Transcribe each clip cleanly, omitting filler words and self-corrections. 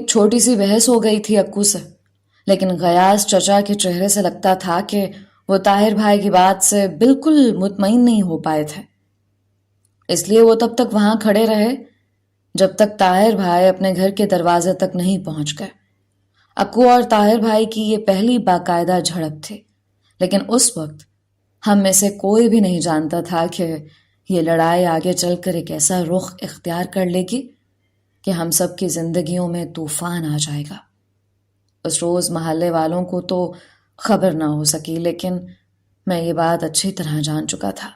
چھوٹی سی بحث ہو گئی تھی اکو سے، لیکن غیاث چچا کے چہرے سے لگتا تھا کہ وہ طاہر بھائی کی بات سے بالکل مطمئن نہیں ہو پائے تھے۔ اس لیے وہ تب تک وہاں کھڑے رہے جب تک طاہر بھائی اپنے گھر کے دروازے تک نہیں پہنچ گئے۔ اکو اور طاہر بھائی کی یہ پہلی باقاعدہ جھڑپ تھی، لیکن اس وقت ہم میں سے کوئی بھی نہیں جانتا تھا کہ یہ لڑائی آگے چل کر ایک ایسا رخ اختیار کر لے گی کہ ہم سب کی زندگیوں میں طوفان آ جائے گا۔ اس روز محلے والوں کو تو خبر نہ ہو سکی، لیکن میں یہ بات اچھی طرح جان چکا تھا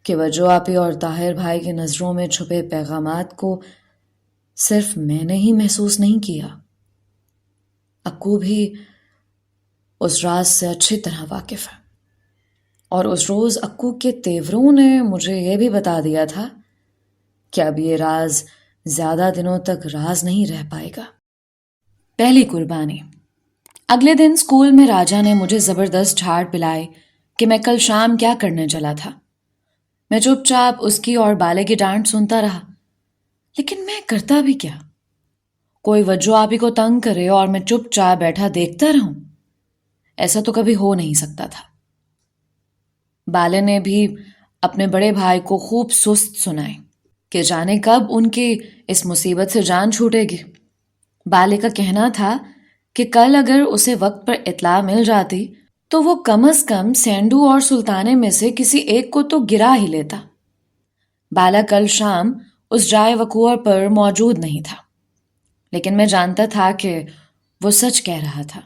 کہ وجو آپی اور طاہر بھائی کی نظروں میں چھپے پیغامات کو صرف میں نے ہی محسوس نہیں کیا، اکو بھی اس راز سے اچھی طرح واقف ہے۔ اور اس روز اکو کے تیوروں نے مجھے یہ بھی بتا دیا تھا کہ اب یہ راز زیادہ دنوں تک راز نہیں رہ پائے گا۔ پہلی قربانی۔ اگلے دن اسکول میں راجا نے مجھے زبردست جھاڑ پلائی کہ میں کل شام کیا کرنے چلا تھا۔ میں چپ چاپ اس کی اور بالے کی ڈانٹ سنتا رہا، لیکن میں کرتا بھی کیا؟ کوئی وجو آپی کو تنگ کرے اور میں چپ چاپ بیٹھا دیکھتا رہوں؟ ایسا تو کبھی ہو نہیں سکتا تھا۔ بالے نے بھی اپنے بڑے بھائی کو خوب سست سنائے کہ جانے کب ان کی اس مصیبت سے جان چھوٹے گی۔ بالے کا کہنا تھا کہ کل اگر اسے وقت پر اطلاع مل جاتی تو وہ کم از کم سینڈو اور سلطانے میں سے کسی ایک کو تو گرا ہی لیتا۔ بالا کل شام اس جائے وقوع پر موجود نہیں تھا، لیکن میں جانتا تھا کہ وہ سچ کہہ رہا تھا۔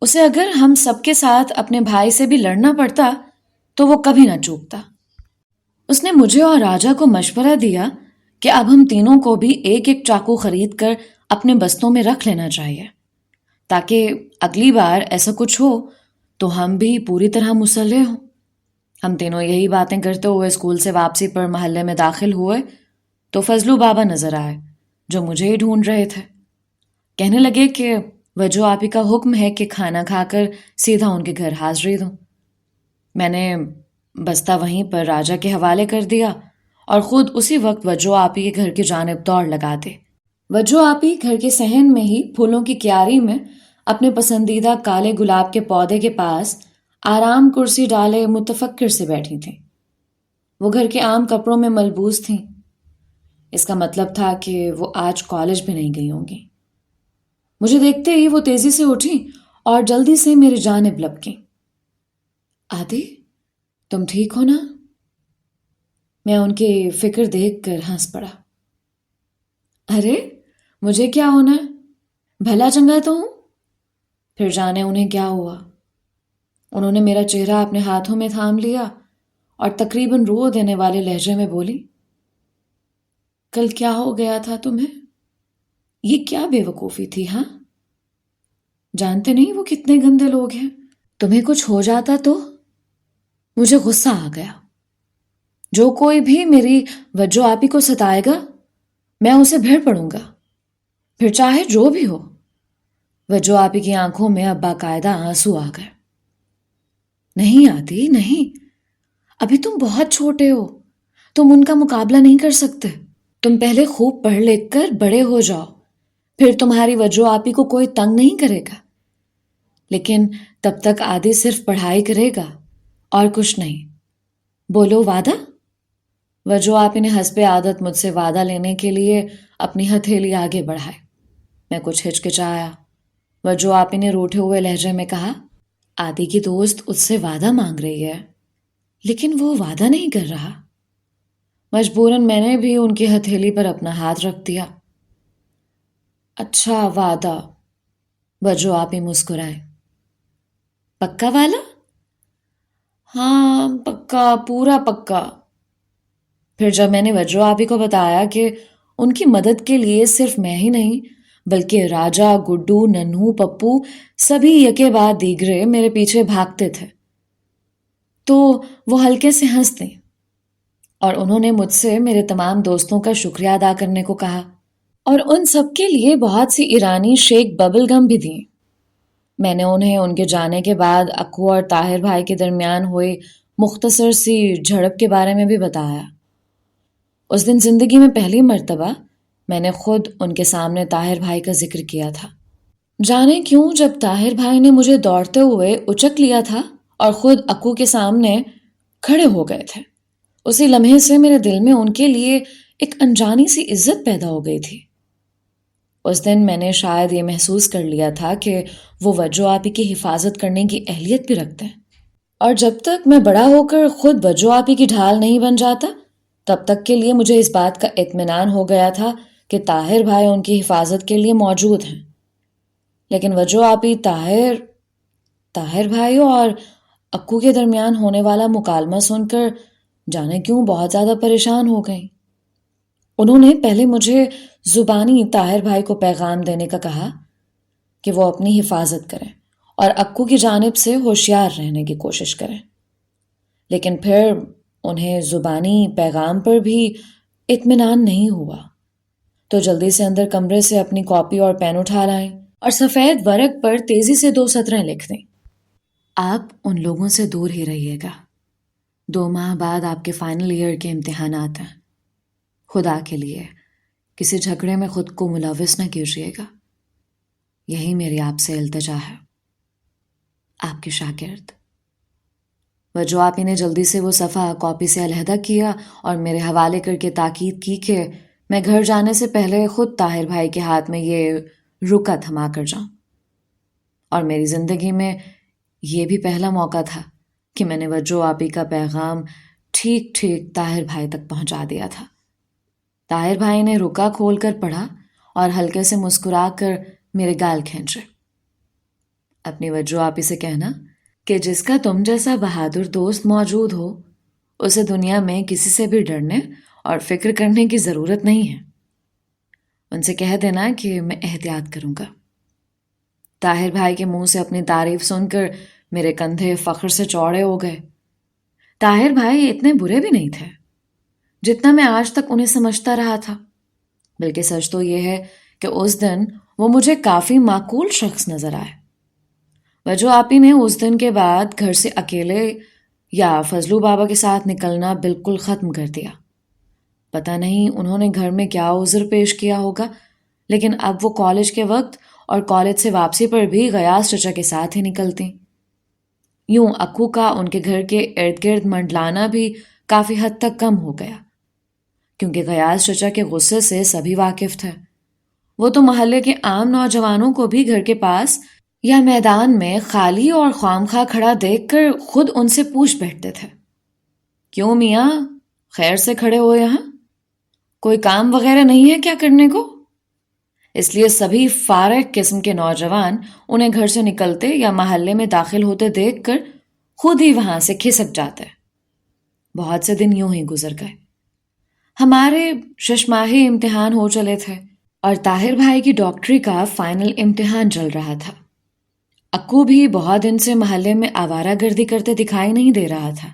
اسے اگر ہم سب کے ساتھ اپنے بھائی سے بھی لڑنا پڑتا تو وہ کبھی نہ چوکتا۔ اس نے مجھے اور راجا کو مشورہ دیا کہ اب ہم تینوں کو بھی ایک ایک چاقو خرید کر اپنے بستوں میں رکھ لینا چاہیے، تاکہ اگلی بار ایسا کچھ ہو تو ہم بھی پوری طرح مسلح ہوں۔ ہم تینوں یہی باتیں کرتے ہوئے اسکول سے واپسی پر محلے میں داخل ہوئے تو فضلو بابا نظر آئے جو مجھے ہی ڈھونڈ رہے تھے۔ کہنے لگے کہ وجو آپی کا حکم ہے کہ کھانا کھا کر سیدھا ان کے گھر حاضری دوں۔ میں نے بستہ وہیں پر راجا کے حوالے کر دیا اور خود اسی وقت وجو آپی کے گھر کی جانب دوڑ لگا دی۔ وجو آپی گھر کے صحن میں ہی پھولوں کی کیاری میں اپنے پسندیدہ کالے گلاب کے پودے کے پاس آرام کرسی ڈالے متفکر سے بیٹھی تھیں۔ وہ گھر کے عام کپڑوں میں ملبوس تھیں۔ اس کا مطلب تھا کہ وہ آج کالج بھی نہیں گئی ہوں گی۔ مجھے دیکھتے ہی وہ تیزی سے اٹھیں اور جلدی سے میری جانب لپکیں۔ آدی، تم ٹھیک ہو نا؟ میں ان کی فکر دیکھ کر ہنس پڑا۔ ارے مجھے کیا ہونا ہے، بھلا چنگا تو ہوں۔ پھر جانے انہیں کیا ہوا۔ انہوں نے میرا چہرہ اپنے ہاتھوں میں تھام لیا اور تقریباً رو دینے والے لہجے میں بولی، کل کیا ہو گیا تھا تمہیں؟ یہ کیا بے وقوفی تھی؟ ہاں، جانتے نہیں وہ کتنے گندے لوگ ہیں؟ تمہیں کچھ ہو جاتا تو؟ مجھے غصہ آ گیا۔ جو کوئی بھی میری وجو آپی کو ستائے گا میں اسے بھیڑ پڑوں گا، پھر چاہے جو بھی ہو۔ وجو آپی کی آنکھوں میں اب باقاعدہ آنسو آ گئے۔ نہیں آتی، نہیں، ابھی تم بہت چھوٹے ہو، تم ان کا مقابلہ نہیں کر سکتے۔ تم پہلے خوب پڑھ لکھ کر بڑے ہو جاؤ، پھر تمہاری وجو آپی کو کوئی تنگ نہیں کرے گا۔ لیکن تب تک آدی صرف پڑھائی کرے گا اور کچھ نہیں۔ بولو وعدہ؟ وجو آپی نے حسب عادت مجھ سے وعدہ لینے کے لیے اپنی ہتھیلی آگے بڑھائی۔ میں کچھ ہچکچایا۔ وجو آپی نے روٹھے ہوئے لہجے میں کہا، آدی کی دوست اس سے وعدہ مانگ رہی ہے، لیکن وہ وعدہ نہیں کر رہا۔ مجبوراً میں نے بھی ان کی ہتھیلی پر اپنا ہاتھ رکھ دیا۔ اچھا وعدہ، وجو آپی مسکرائے۔ پکا والا؟ ہاں پکا، پورا پکا۔ پھر جب میں نے وجو آپی کو بتایا کہ ان کی مدد کے لیے صرف میں ہی نہیں بلکہ راجا، گڈو، ننھو، پپو سبھی یکے بعد دیگرے میرے پیچھے بھاگتے تھے تو وہ ہلکے سے ہنس دیں اور انہوں نے مجھ سے میرے تمام دوستوں کا شکریہ ادا کرنے کو کہا اور ان سب کے لیے بہت سی ایرانی شیک ببل گم بھی دیں۔ میں نے انہیں ان کے جانے کے بعد اکو اور طاہر بھائی کے درمیان ہوئی مختصر سی جھڑپ کے بارے میں بھی بتایا۔ اس دن زندگی میں پہلی مرتبہ میں نے خود ان کے سامنے طاہر بھائی کا ذکر کیا تھا۔ جانے کیوں جب طاہر بھائی نے مجھے دوڑتے ہوئے اچک لیا تھا اور خود اکو کے سامنے کھڑے ہو گئے تھے، اسی لمحے سے میرے دل میں ان کے لیے ایک انجانی سی عزت پیدا ہو گئی تھی۔ اس دن میں نے شاید یہ محسوس کر لیا تھا کہ وہ وجو آپی کی حفاظت کرنے کی اہلیت بھی رکھتے ہیں، اور جب تک میں بڑا ہو کر خود وجو آپی کی ڈھال نہیں بن جاتا تب تک کے لیے مجھے اس بات کا اطمینان ہو گیا تھا کہ طاہر بھائی ان کی حفاظت کے لیے موجود ہیں۔ لیکن وجو آپی طاہر بھائی اور اکو کے درمیان ہونے والا مکالمہ سن کر جانے کیوں بہت زیادہ پریشان ہو گئیں۔ انہوں نے پہلے مجھے زبانی طاہر بھائی کو پیغام دینے کا کہا کہ وہ اپنی حفاظت کریں اور اکو کی جانب سے ہوشیار رہنے کی کوشش کریں، لیکن پھر انہیں زبانی پیغام پر بھی اطمینان نہیں ہوا، تو جلدی سے اندر کمرے سے اپنی کاپی اور پین اٹھا لائیں اور سفید ورق پر تیزی سے 2 سطریں لکھ دیں۔ آپ ان لوگوں سے دور ہی رہیے گا، 2 ماہ بعد آپ کے فائنل ایئر کے امتحانات ہیں، خدا کے لیے کسی جھگڑے میں خود کو ملوث نہ کیجیے گا، یہی میری آپ سے التجا ہے، آپ کے شاگرد۔ وجو آپی نے جلدی سے وہ صفحہ کاپی سے علیحدہ کیا اور میرے حوالے کر کے تاکید کی کہ میں گھر جانے سے پہلے خود طاہر بھائی کے ہاتھ میں یہ رکا تھما کر جاؤں، اور میری زندگی میں یہ بھی پہلا موقع تھا کہ میں نے وجو آپی کا پیغام ٹھیک ٹھیک طاہر بھائی تک پہنچا دیا تھا۔ طاہر بھائی نے رکا کھول کر پڑھا اور ہلکے سے مسکرا کر میرے گال کھینچے۔ اپنی وجو آپی سے کہنا کہ جس کا تم جیسا بہادر دوست موجود ہو اسے دنیا میں کسی سے بھی ڈرنے اور فکر کرنے کی ضرورت نہیں ہے، ان سے کہہ دینا کہ میں احتیاط کروں گا۔ طاہر بھائی کے منہ سے اپنی تعریف سن کر میرے کندھے فخر سے چوڑے ہو گئے۔ طاہر بھائی اتنے برے بھی نہیں تھے جتنا میں آج تک انہیں سمجھتا رہا تھا، بلکہ سچ تو یہ ہے کہ اس دن وہ مجھے کافی معقول شخص نظر آئے۔ وجو آپی نے اس دن کے بعد گھر سے اکیلے یا فضلو بابا کے ساتھ نکلنا بالکل ختم کر دیا۔ پتہ نہیں انہوں نے گھر میں کیا عذر پیش کیا ہوگا، لیکن اب وہ کالج کے وقت اور کالج سے واپسی پر بھی غیاث چچا کے ساتھ ہی نکلتی۔ یوں اکو کا ان کے گھر کے ارد گرد منڈلانا بھی کافی حد تک کم ہو گیا، کیونکہ غیاث چچا کے غصے سے سبھی واقف تھے۔ وہ تو محلے کے عام نوجوانوں کو بھی گھر کے پاس یا میدان میں خالی اور خواہ کھڑا دیکھ کر خود ان سے پوچھ بیٹھتے تھے، کیوں میاں خیر سے کھڑے ہو یہاں؟ کوئی کام وغیرہ نہیں ہے کیا کرنے کو؟ اس لیے سبھی فارغ قسم کے نوجوان انہیں گھر سے نکلتے یا محلے میں داخل ہوتے دیکھ کر خود ہی وہاں سے کھسک جاتے۔ بہت سے دن یوں ہی گزر گئے۔ ہمارے ششماہی امتحان ہو چلے تھے اور طاہر بھائی کی ڈاکٹری کا فائنل امتحان چل رہا تھا۔ اکو بھی بہت دن سے محلے میں آوارہ گردی کرتے دکھائی نہیں دے رہا تھا،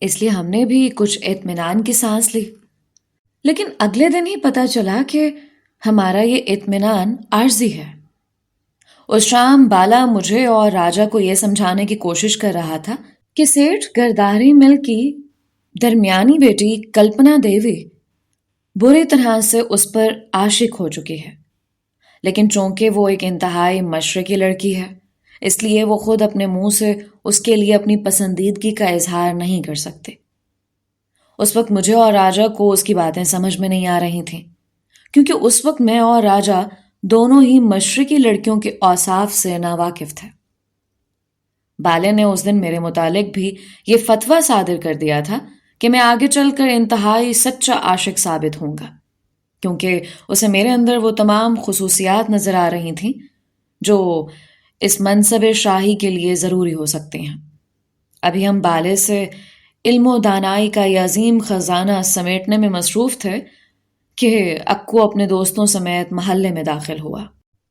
اس لیے ہم نے بھی کچھ اطمینان کی سانس لی۔ لیکن اگلے دن ہی پتہ چلا کہ ہمارا یہ اطمینان عارضی ہے۔ اس شام بالا مجھے اور راجا کو یہ سمجھانے کی کوشش کر رہا تھا کہ سیٹھ گرداری مل کی درمیانی بیٹی کلپنا دیوی بری طرح سے اس پر عاشق ہو چکی ہے، لیکن چونکہ وہ ایک انتہائی مشرقی لڑکی ہے اس لیے وہ خود اپنے منہ سے اس کے لیے اپنی پسندیدگی کا اظہار نہیں کر سکتے۔ اس وقت مجھے اور راجا کو اس کی باتیں سمجھ میں نہیں آ رہی تھیں، کیونکہ اس وقت میں اور راجا دونوں ہی مشرقی لڑکیوں کے اوصاف سے ناواقف تھے۔ بالے نے اس دن میرے متعلق بھی یہ فتویٰ صادر کر دیا تھا کہ میں آگے چل کر انتہائی سچا عاشق ثابت ہوں گا، کیونکہ اسے میرے اندر وہ تمام خصوصیات نظر آ رہی تھیں جو اس منصب شاہی کے لیے ضروری ہو سکتے ہیں۔ ابھی ہم بالے سے علم و دانائی کا یہ عظیم خزانہ سمیٹنے میں مصروف تھے کہ اکو اپنے دوستوں سمیت محلے میں داخل ہوا۔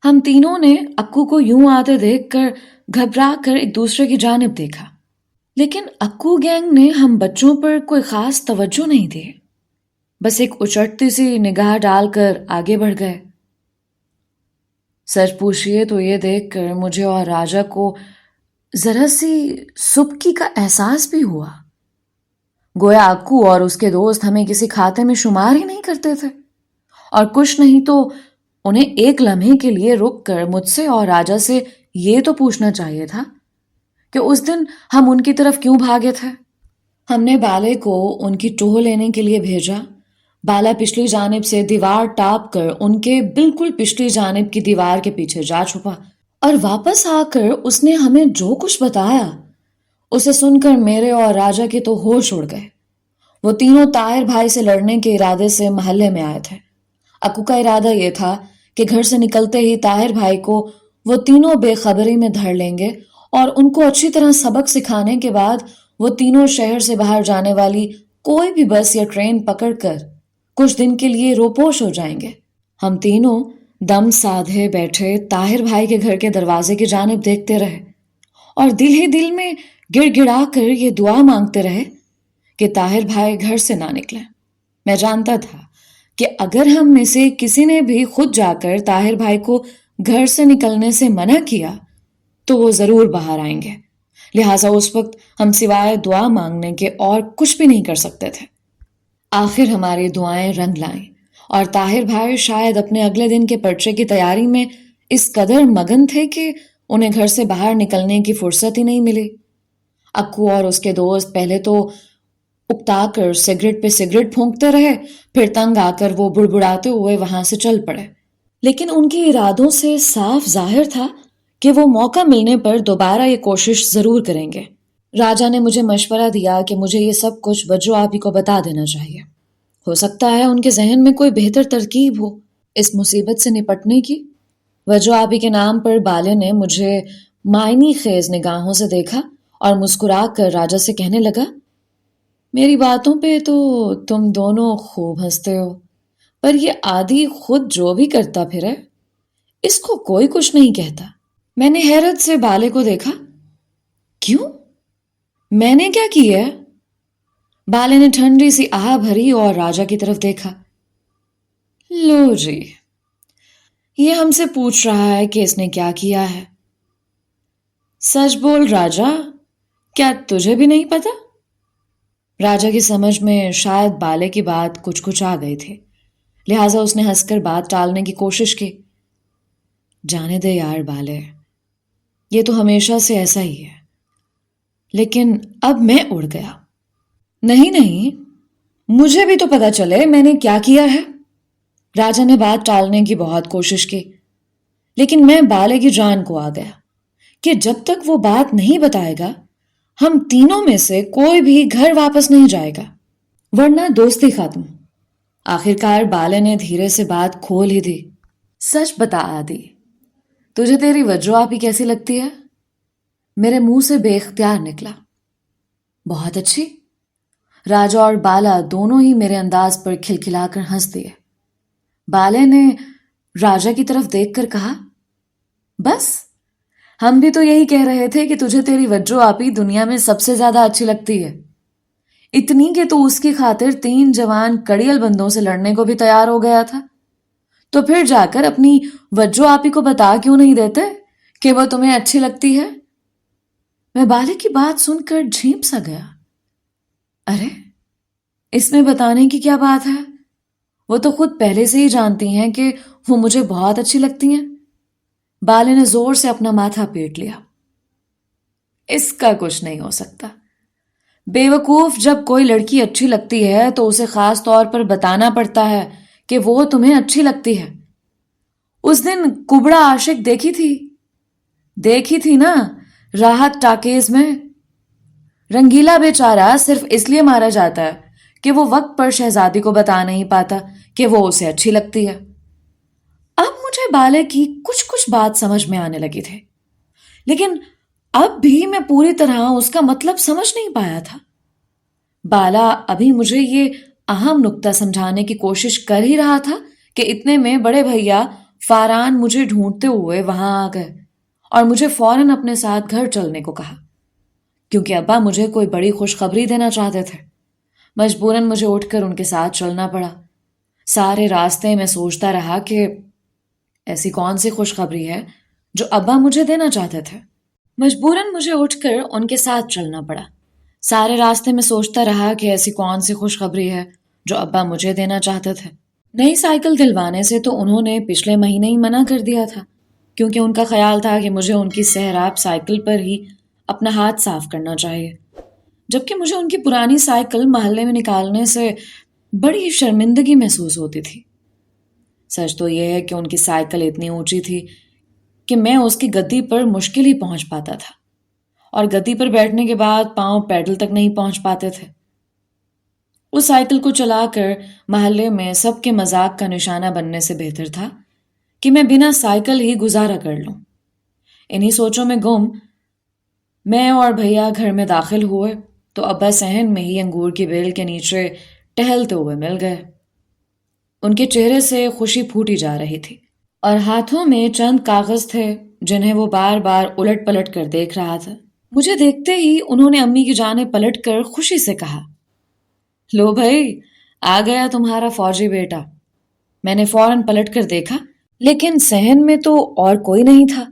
ہم تینوں نے اکو کو یوں آتے دیکھ کر گھبرا کر ایک دوسرے کی جانب دیکھا، لیکن اکو گینگ نے ہم بچوں پر کوئی خاص توجہ نہیں دی، بس ایک اچٹتی سی نگاہ ڈال کر آگے بڑھ گئے۔ سچ پوچھئے تو یہ دیکھ کر مجھے اور راجا کو ذرا سی سبکی کا احساس بھی ہوا، گویا اکو اور اس کے دوست ہمیں کسی کھاتے میں شمار ہی نہیں کرتے تھے اور کچھ نہیں تو انہیں ایک لمحے کے لیے رک کر مجھ سے اور راجا سے یہ تو پوچھنا چاہیے تھا کہ اس دن ہم ان کی طرف کیوں بھاگے تھے۔ ہم نے بالے کو ان کی ٹوہ لینے کے لیے بھیجا۔ بالا پچھلی جانب سے دیوار ٹاپ کر ان کے بالکل پچھلی جانب کی دیوار کے پیچھے جا چھپا، اور واپس آ کر اس نے ہمیں جو کچھ بتایا اسے سن کر میرے اور راجا کے تو ہوش اڑ گئے۔ وہ تینوں طاہر بھائی سے لڑنے کے ارادے سے محلے میں آئے تھے۔ اکو کا ارادہ یہ تھا کہ گھر سے نکلتے ہی طاہر بھائی کو وہ تینوں بے خبری میں دھر لیں گے اور ان کو اچھی طرح سبق سکھانے کے بعد وہ تینوں شہر سے باہر جانے والی کوئی بھی بس یا ٹرین پکڑ کر کچھ دن کے لیے روپوش ہو جائیں گے۔ ہم تینوں دم سادھے بیٹھے طاہر بھائی کے گھر کے دروازے کی جانب دیکھتے رہے اور دل ہی دل میں گڑ گڑا کر یہ دعا مانگتے رہے کہ طاہر بھائی گھر سے نہ نکلیں۔ میں جانتا تھا کہ اگر ہم میں سے کسی نے بھی خود جا کر طاہر بھائی کو گھر سے نکلنے سے منع کیا تو وہ ضرور باہر آئیں گے، لہٰذا اس وقت ہم سوائے دعا مانگنے کے اور کچھ بھی نہیں کر سکتے تھے۔ آخر ہماری دعائیں رنگ لائیں اور طاہر بھائی شاید اپنے اگلے دن کے پرچے کی تیاری میں اس قدر مگن تھے کہ انہیں گھر سے باہر نکلنے کی فرصت ہی نہیں ملی۔ اکو اور اس کے دوست پہلے تو اکتا کر سگریٹ پہ سگریٹ پھونکتے رہے، پھر تنگ آ کر وہ بڑبڑاتے ہوئے وہاں سے چل پڑے، لیکن ان کے ارادوں سے صاف ظاہر تھا کہ وہ موقع ملنے پر دوبارہ یہ کوشش ضرور کریں گے۔ راجا نے مجھے مشورہ دیا کہ مجھے یہ سب کچھ بجو آپی کو بتا دینا چاہیے، ہو سکتا ہے ان کے ذہن میں کوئی بہتر ترکیب ہو اس مصیبت سے نپٹنے کی۔ وجو آپی کے نام پر بالے نے مجھے معنی خیز نگاہوں سے دیکھا اور مسکرا کر راجا سے کہنے لگا، میری باتوں پہ تو تم دونوں خوب ہنستے ہو، پر یہ آدھی خود جو بھی کرتا پھرے اس کو کوئی کچھ نہیں کہتا۔ میں نے حیرت سے بالے کو دیکھا۔ کیوں؟ میں نے کیا کیا ہے؟ بالے نے ٹھنڈی سی آہ بھری اور راجا کی طرف دیکھا۔ لو جی، یہ ہم سے پوچھ رہا ہے کہ اس نے کیا کیا ہے۔ سچ بول راجا، کیا تجھے بھی نہیں پتا؟ راجا کی سمجھ میں شاید بالے کی بات کچھ آ گئی تھی، لہٰذا اس نے ہنس کر بات ٹالنے کی کوشش کی۔ جانے دے یار بالے، یہ تو ہمیشہ سے ایسا ہی ہے، لیکن اب میں اڑ گیا۔ نہیں، مجھے بھی تو پتا چلے میں نے کیا کیا ہے۔ راجا نے بات ٹالنے کی بہت کوشش کی، لیکن میں بالے کی جان کو آ گیا کہ جب تک وہ بات نہیں بتائے گا ہم تینوں میں سے کوئی بھی گھر واپس نہیں جائے گا، ورنہ دوستی ختم۔ آخرکار بالے نے دھیرے سے بات کھول ہی دی۔ سچ بتا آدی، تجھے تیری وجو آپی کیسی لگتی ہے؟ میرے منہ سے بے اختیار نکلا۔ بہت اچھی۔ راجا اور بالا دونوں ہی میرے انداز پر کھلکھلا کر ہنس دیے۔ بالے نے راجا کی طرف دیکھ کر کہا، بس ہم بھی تو یہی کہہ رہے تھے کہ تجھے تیری وجو آپی دنیا میں سب سے زیادہ اچھی لگتی ہے، اتنی کہ تو اس کی خاطر 3 جوان کڑیل بندوں سے لڑنے کو بھی تیار ہو گیا تھا، تو پھر جا کر اپنی وجو آپی کو بتا کیوں نہیں دیتے کہ وہ تمہیں اچھی لگتی ہے؟ میں بالے کی بات سن کر جھیپ سا گیا۔ ارے اس میں بتانے کی کیا بات ہے؟ وہ تو خود پہلے سے ہی جانتی ہیں کہ وہ مجھے بہت اچھی لگتی ہیں۔ بالے نے زور سے اپنا ماتھا پیٹ لیا۔ اس کا کچھ نہیں ہو سکتا۔ بے وقوف، جب کوئی لڑکی اچھی لگتی ہے تو اسے خاص طور پر بتانا پڑتا ہے کہ وہ تمہیں اچھی لگتی ہے۔ اس دن کبڑا عاشق دیکھی تھی نا راحت ٹاکیز میں۔ رنگیلا بیچارہ صرف اس لیے مارا جاتا ہے کہ وہ وقت پر شہزادی کو بتا نہیں پاتا کہ وہ اسے اچھی لگتی ہے۔ اب مجھے بالے کی کچھ بات سمجھ میں آنے لگی تھی، لیکن اب بھی میں پوری طرح اس کا مطلب سمجھ نہیں پایا تھا۔ بالا ابھی مجھے یہ اہم نکتہ سمجھانے کی کوشش کر ہی رہا تھا کہ اتنے میں بڑے بھیا فاران مجھے ڈھونڈتے ہوئے وہاں آ گئے اور مجھے فوراً اپنے ساتھ گھر چلنے کو کہا، کیونکہ ابا مجھے کوئی بڑی خوشخبری دینا چاہتے تھے۔ مجبوراً مجھے اٹھ کر ان کے ساتھ چلنا پڑا۔ سارے راستے میں سوچتا رہا کہ ایسی کون سی خوشخبری ہے جو ابا مجھے دینا چاہتے تھے۔ مجبوراً مجھے اٹھ کر ان کے ساتھ چلنا پڑا۔ سارے راستے میں سوچتا رہا کہ ایسی کون سی خوشخبری ہے جو ابا مجھے دینا چاہتے تھے۔ نئی سائیکل دلوانے سے تو انہوں نے پچھلے مہینے ہی منع کر دیا تھا، کیونکہ ان کا خیال تھا کہ مجھے ان کی سہراب سائیکل پر ہی اپنا ہاتھ صاف کرنا چاہیے، جبکہ مجھے ان کی پرانی سائیکل محلے میں نکالنے سے بڑی شرمندگی محسوس ہوتی تھی۔ سچ تو یہ ہے کہ ان کی سائیکل اتنی اونچی تھی کہ میں اس کی گدی پر مشکل ہی پہنچ پاتا تھا، اور گدی پر بیٹھنے کے بعد پاؤں پیڈل تک نہیں پہنچ پاتے تھے۔ اس سائیکل کو چلا کر محلے میں سب کے مذاق کا نشانہ بننے سے بہتر تھا کہ میں بنا سائیکل ہی گزارا کر لوں۔ انہی سوچوں میں گم میں اور بھیا گھر میں داخل ہوئے تو ابا صحن میں ہی انگور کی بیل کے نیچے ٹہلتے ہوئے مل گئے۔ ان کے چہرے سے خوشی پھوٹی جا رہی تھی، اور ہاتھوں میں چند کاغذ تھے جنہیں وہ بار بار الٹ پلٹ کر دیکھ رہا تھا۔ مجھے دیکھتے ہی انہوں نے امی کی جانب پلٹ کر خوشی سے کہا، لو بھائی، آ گیا تمہارا فوجی بیٹا۔ میں نے فوراً پلٹ کر دیکھا، لیکن صحن میں تو اور کوئی نہیں تھا۔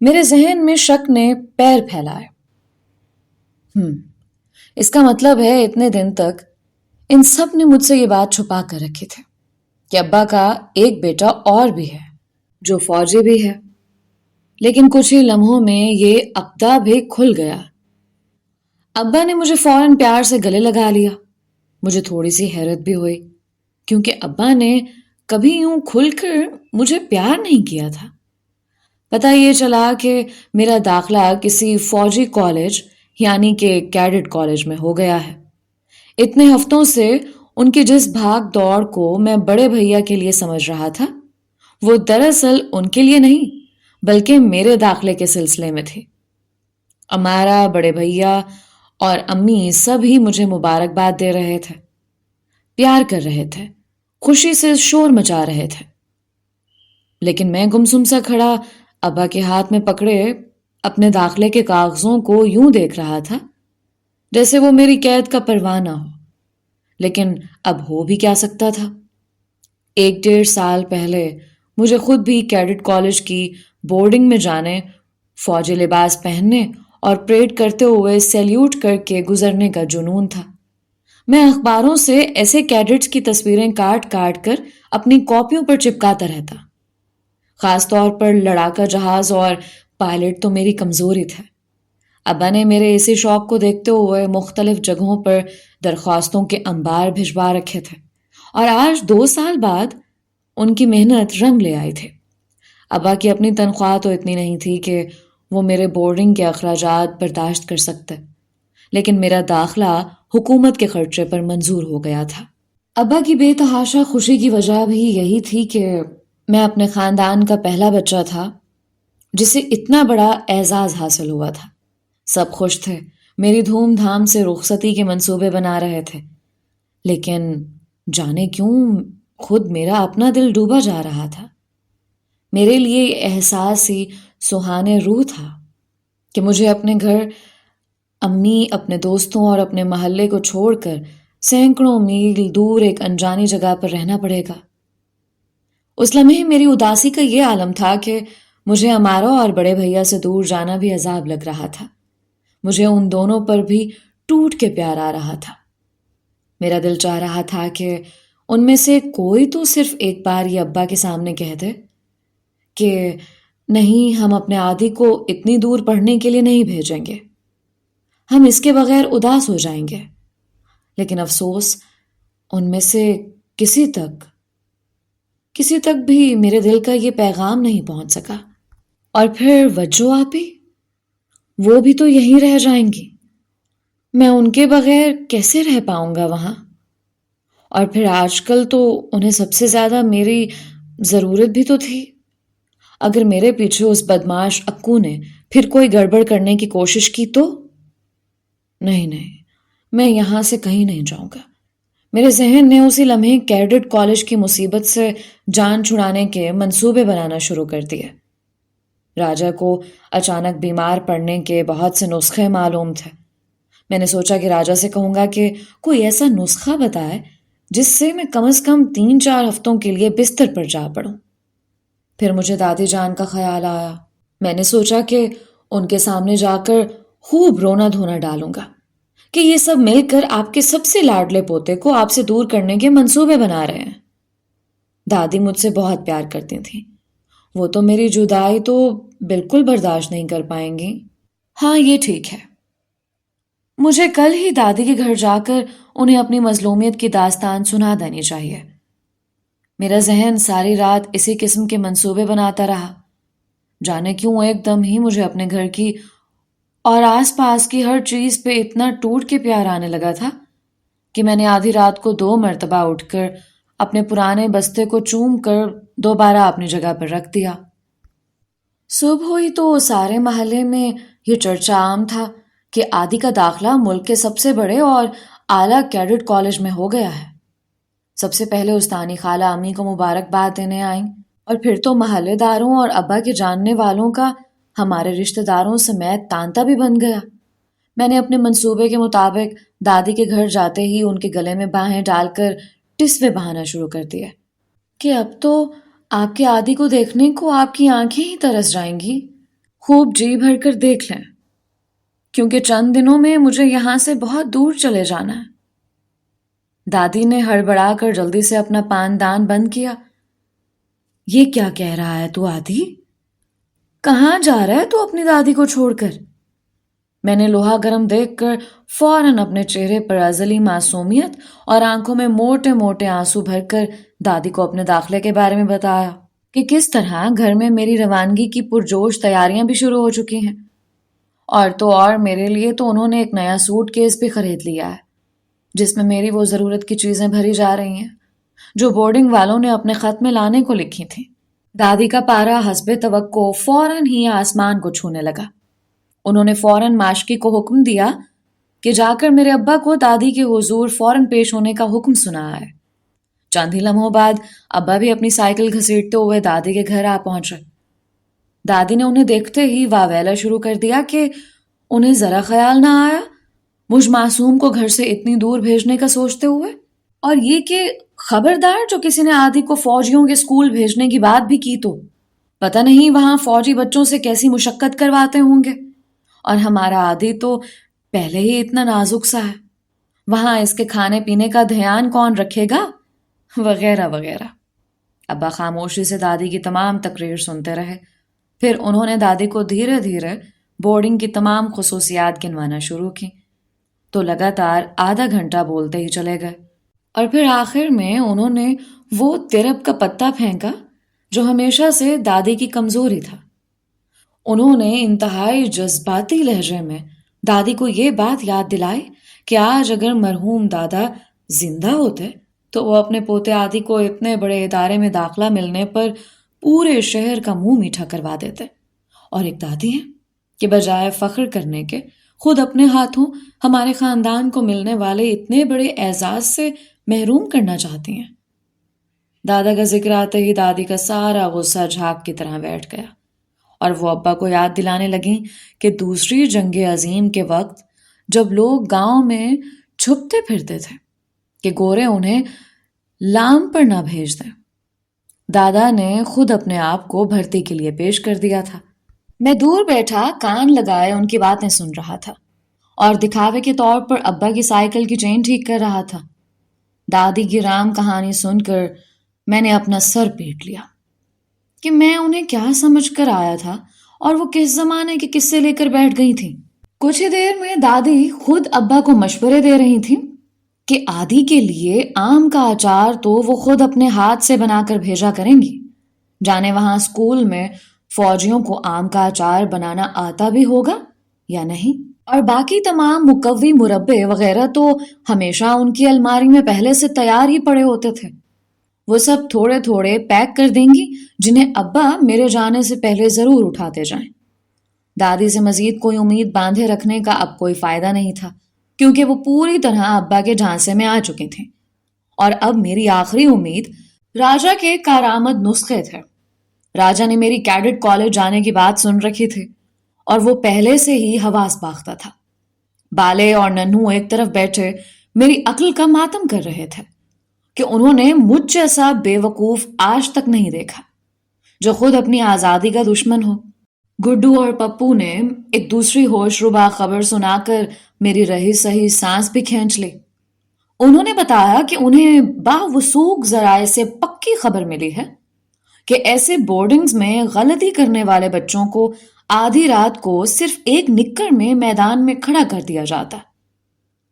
میرے ذہن میں شک نے پیر پھیلائے۔ اس کا مطلب ہے اتنے دن تک ان سب نے مجھ سے یہ بات چھپا کر رکھی تھی کہ ابا کا ایک بیٹا اور بھی ہے جو فوجی بھی ہے۔ لیکن کچھ ہی لمحوں میں یہ عقدہ بھی کھل گیا۔ ابا نے مجھے فوراً پیار سے گلے لگا لیا۔ مجھے تھوڑی سی حیرت بھی ہوئی، کیونکہ ابا نے کبھی یوں کھل کر مجھے پیار نہیں کیا تھا۔ پتہ یہ چلا کہ میرا داخلہ کسی فوجی کالج یعنی کہ کیڈٹ کالج میں ہو گیا ہے۔ اتنے ہفتوں سے ان کی جس بھاگ دوڑ کو میں بڑے بھیا کے لیے سمجھ رہا تھا، وہ دراصل ان کے لیے نہیں بلکہ میرے داخلے کے سلسلے میں تھی۔ ہمارا بڑے بھیا اور امی سب ہی مجھے مبارکباد دے رہے تھے، پیار کر رہے تھے، خوشی سے شور مچا رہے تھے، لیکن میں گمسم سا کھڑا ابا کے ہاتھ میں پکڑے اپنے داخلے کے کاغذوں کو یوں دیکھ رہا تھا جیسے وہ میری قید کا پروانہ ہو۔ لیکن اب ہو بھی کیا سکتا تھا؟ 1-1.5 سال پہلے مجھے خود بھی کیڈٹ کالج کی بورڈنگ میں جانے، فوجی لباس پہننے اور پریڈ کرتے ہوئے سیلیوٹ کر کے گزرنے کا جنون تھا۔ میں اخباروں سے ایسے کیڈٹس کی تصویریں کاٹ کاٹ کر اپنی کاپیوں پر چپکاتا رہتا۔ خاص طور پر لڑاکا جہاز اور پائلٹ تو میری کمزوری تھے۔ ابا نے میرے اسی شوق کو دیکھتے ہوئے مختلف جگہوں پر درخواستوں کے انبار بھجوا رکھے تھے، اور آج 2 سال بعد ان کی محنت رنگ لے آئی تھی۔ ابا کی اپنی تنخواہ تو اتنی نہیں تھی کہ وہ میرے بورڈنگ کے اخراجات برداشت کر سکتے، لیکن میرا داخلہ حکومت کے خرچے پر منظور ہو گیا تھا۔ ابا کی بے تحاشا خوشی کی وجہ بھی یہی تھی کہ میں اپنے خاندان کا پہلا بچہ تھا جسے اتنا بڑا اعزاز حاصل ہوا تھا۔ سب خوش تھے، میری دھوم دھام سے رخصتی کے منصوبے بنا رہے تھے، لیکن جانے کیوں خود میرا اپنا دل ڈوبا جا رہا تھا۔ میرے لیے یہ احساس ہی سہانے روح تھا کہ مجھے اپنے گھر، امی، اپنے دوستوں اور اپنے محلے کو چھوڑ کر سینکڑوں میل دور ایک انجانی جگہ پر رہنا پڑے گا۔ اس لمحے میری اداسی کا یہ عالم تھا کہ مجھے ہمارا اور بڑے بھیا سے دور جانا بھی عذاب لگ رہا تھا۔ مجھے ان دونوں پر بھی ٹوٹ کے پیار آ رہا تھا۔ میرا دل چاہ رہا تھا کہ ان میں سے کوئی تو صرف ایک بار یہ ابا کے سامنے کہہ دے کہ نہیں، ہم اپنے عادی کو اتنی دور پڑھنے کے لیے نہیں بھیجیں گے، ہم اس کے بغیر اداس ہو جائیں گے۔ لیکن افسوس، ان میں سے کسی تک بھی میرے دل کا یہ پیغام نہیں پہنچ سکا۔ اور پھر وجو آپی، وہ بھی تو یہیں رہ جائیں گی، میں ان کے بغیر کیسے رہ پاؤں گا وہاں؟ اور پھر آج کل تو انہیں سب سے زیادہ میری ضرورت بھی تو تھی۔ اگر میرے پیچھے اس بدماش اکو نے پھر کوئی گڑبڑ کرنے کی کوشش کی تو؟ نہیں، میں یہاں سے کہیں نہیں جاؤں گا۔ میرے ذہن نے اسی لمحے کیڈٹ کالج کی مصیبت سے جان چھڑانے کے منصوبے بنانا شروع کر دیے۔ راجا کو اچانک بیمار پڑنے کے بہت سے نسخے معلوم تھے۔ میں نے سوچا کہ راجا سے کہوں گا کہ کوئی ایسا نسخہ بتائے جس سے میں کم از کم 3-4 ہفتوں کے لیے بستر پر جا پڑوں۔ پھر مجھے دادی جان کا خیال آیا۔ میں نے سوچا کہ ان کے سامنے جا کر خوب رونا دھونا ڈالوں گا کہ یہ سب مل کر آپ کے سب سے لاڈلے پوتے کو آپ سے دور کرنے کے منصوبے بنا رہے ہیں۔ دادی مجھ سے بہت پیار کرتی تھیں. وہ تو میری جدائی تو بالکل برداشت نہیں کر پائیں گی. ہاں یہ ٹھیک ہے. مجھے کل ہی دادی کے گھر جا کر انہیں اپنی مظلومیت کی داستان سنا دینی چاہیے. میرا ذہن ساری رات اسی قسم کے منصوبے بناتا رہا. جانے کیوں ایک دم ہی مجھے اپنے گھر کی اور آس پاس کی ہر چیز پہ اتنا ٹوٹ کے پیار آنے لگا تھا کہ میں نے آدھی رات کو 2 مرتبہ اٹھ کر اپنے پرانے بستے کو چوم کر دوبارہ اپنی جگہ پر رکھ دیا. صبح ہوئی تو سارے محلے میں یہ چرچا عام تھا کہ آدی کا داخلہ ملک کے سب سے بڑے اور اعلیٰ کیڈٹ کالج میں ہو گیا ہے. سب سے پہلے استانی خالہ امی کو مبارکباد دینے آئیں اور پھر تو محلے داروں اور ابا کے جاننے والوں کا ہمارے رشتہ داروں سمیت تانتا بھی بن گیا. میں نے اپنے منصوبے کے مطابق دادی کے گھر جاتے ہی ان کے گلے میں باہیں ڈال کر ٹسوے بہانا شروع کر دیا کہ اب تو آپ کے آدی کو دیکھنے کو آپ کی آنکھیں ہی ترس جائیں گی. خوب جی بھر کر دیکھ لیں کیونکہ چند دنوں میں مجھے یہاں سے بہت دور چلے جانا ہے. دادی نے ہڑبڑا کر جلدی سے اپنا پان دان بند کیا. یہ کیا کہہ رہا ہے تو آدی؟ کہاں جا رہا ہے تو اپنی دادی کو چھوڑ کر؟ میں نے لوہا گرم دیکھ کر فوراً اپنے چہرے پر ازلی معصومیت اور آنکھوں میں موٹے موٹے آنسو بھر کر دادی کو اپنے داخلے کے بارے میں بتایا کہ کس طرح گھر میں میری روانگی کی پرجوش تیاریاں بھی شروع ہو چکی ہیں. اور تو اور میرے لیے تو انہوں نے ایک نیا سوٹ کیس بھی خرید لیا ہے جس میں میری وہ ضرورت کی چیزیں بھری جا رہی ہیں جو بورڈنگ والوں نے اپنے خط میں لانے کو لکھی تھیں. دادی کا پارا حسب توقع فوراً ہی آسمان کو چھونے لگا. انہوں نے فوراً ماشکی کو حکم دیا کہ جا کر میرے ابا کو دادی کے حضور فوراً پیش ہونے کا حکم سنا ہے. چند ہی لمحوں بعد ابا بھی اپنی سائیکل گھسیٹتے ہوئے دادی کے گھر آ پہنچے. دادی نے انہیں دیکھتے ہی واویلا شروع کر دیا کہ انہیں ذرا خیال نہ آیا مجھ معصوم کو گھر سے اتنی دور بھیجنے کا سوچتے ہوئے، اور یہ کہ خبردار جو کسی نے آدی کو فوجیوں کے اسکول بھیجنے کی بات بھی کی تو پتہ نہیں وہاں فوجی بچوں سے کیسی مشقت کرواتے ہوں گے، اور ہمارا عادی تو پہلے ہی اتنا نازک سا ہے، وہاں اس کے کھانے پینے کا دھیان کون رکھے گا، وغیرہ وغیرہ. ابا خاموشی سے دادی کی تمام تقریر سنتے رہے. پھر انہوں نے دادی کو دھیرے دھیرے بورڈنگ کی تمام خصوصیات گنوانا شروع کی تو لگاتار آدھا گھنٹہ بولتے ہی چلے گئے، اور پھر آخر میں انہوں نے وہ ترب کا پتا پھینکا جو ہمیشہ سے دادی کی کمزوری تھا. انہوں نے انتہائی جذباتی لہجے میں دادی کو یہ بات یاد دلائی کہ آج اگر مرحوم دادا زندہ ہوتے تو وہ اپنے پوتے عادی کو اتنے بڑے ادارے میں داخلہ ملنے پر پورے شہر کا منہ میٹھا کروا دیتے، اور ایک دادی ہیں کہ بجائے فخر کرنے کے خود اپنے ہاتھوں ہمارے خاندان کو ملنے والے اتنے بڑے اعزاز سے محروم کرنا چاہتی ہیں. دادا کا ذکر آتے ہی دادی کا سارا غصہ جھاگ کی طرح بیٹھ گیا، اور وہ ابا کو یاد دلانے لگیں کہ دوسری جنگ عظیم کے وقت جب لوگ گاؤں میں چھپتے پھرتے تھے کہ گورے انہیں لام پر نہ بھیج دیں، دادا نے خود اپنے آپ کو بھرتی کے لیے پیش کر دیا تھا. میں دور بیٹھا کان لگائے ان کی باتیں سن رہا تھا اور دکھاوے کے طور پر ابا کی سائیکل کی چین ٹھیک کر رہا تھا. دادی کی رام کہانی سن کر میں نے اپنا سر پیٹ لیا کہ میں انہیں کیا سمجھ کر آیا تھا اور وہ کس زمانے کے قصے لے کر بیٹھ گئی تھیں. کچھ ہی دیر میں دادی خود ابا کو مشورے دے رہی تھیں کہ آدی کے لیے آم کا اچار تو وہ خود اپنے ہاتھ سے بنا کر بھیجا کریں گی، جانے وہاں اسکول میں فوجیوں کو آم کا اچار بنانا آتا بھی ہوگا یا نہیں، اور باقی تمام مقوی مربے وغیرہ تو ہمیشہ ان کی الماری میں پہلے سے تیار ہی پڑے ہوتے تھے، وہ سب تھوڑے تھوڑے پیک کر دیں گی جنہیں ابا میرے جانے سے پہلے ضرور اٹھاتے جائیں. دادی سے مزید کوئی امید باندھے رکھنے کا اب کوئی فائدہ نہیں تھا کیونکہ وہ پوری طرح ابا کے جھانسے میں آ چکے تھے، اور اب میری آخری امید راجا کے کارآمد نسخے تھے. راجا نے میری کیڈٹ کالج جانے کی بات سن رکھی تھی اور وہ پہلے سے ہی حواس باختہ تھا. بالے اور ننھو ایک طرف بیٹھے میری عقل کا ماتم کر رہے تھے کہ انہوں نے مجھ جیسا بے وقوف آج تک نہیں دیکھا جو خود اپنی آزادی کا دشمن ہو. گڈو اور پپو نے ایک دوسری ہوش ربا خبر سنا کر میری رہی سہی سانس بھی کھینچ لی. انہوں نے بتایا کہ انہیں باوثوق ذرائع سے پکی خبر ملی ہے کہ ایسے بورڈنگز میں غلطی کرنے والے بچوں کو آدھی رات کو صرف ایک نکر میں میدان میں کھڑا کر دیا جاتا ہے۔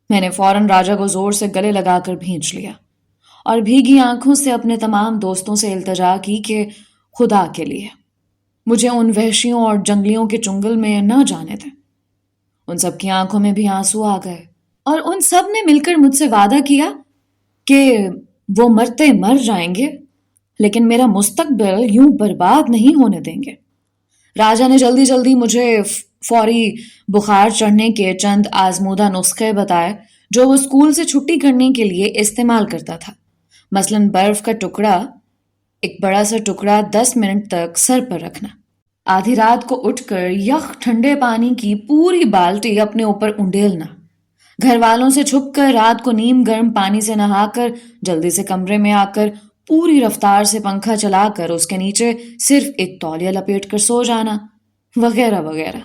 میں نے فوراً راجا کو زور سے گلے لگا کر بھینچ لیا اور بھیگی آنکھوں سے اپنے تمام دوستوں سے التجا کی کہ خدا کے لیے مجھے ان وحشیوں اور جنگلیوں کے چنگل میں نہ جانے دیں۔ ان سب کی آنکھوں میں بھی آنسو آ گئے اور ان سب نے مل کر مجھ سے وعدہ کیا کہ وہ مرتے مر جائیں گے لیکن میرا مستقبل یوں برباد نہیں ہونے دیں گے۔ راجا نے جلدی جلدی مجھے فوری بخار چڑھنے کے چند آزمودہ نسخے بتائے جو وہ اسکول سے چھٹی کرنے کے لیے استعمال کرتا تھا، مثلاً برف کا ٹکڑا، ایک بڑا سا ٹکڑا 10 منٹ تک سر پر رکھنا، آدھی رات کو اٹھ کر یخ ٹھنڈے پانی کی پوری بالٹی اپنے اوپر انڈیلنا، گھر والوں سے چھپ کر رات کو نیم گرم پانی سے نہا کر جلدی سے کمرے میں آ کر پوری رفتار سے پنکھا چلا کر اس کے نیچے صرف ایک تولیہ لپیٹ کر سو جانا، وغیرہ وغیرہ۔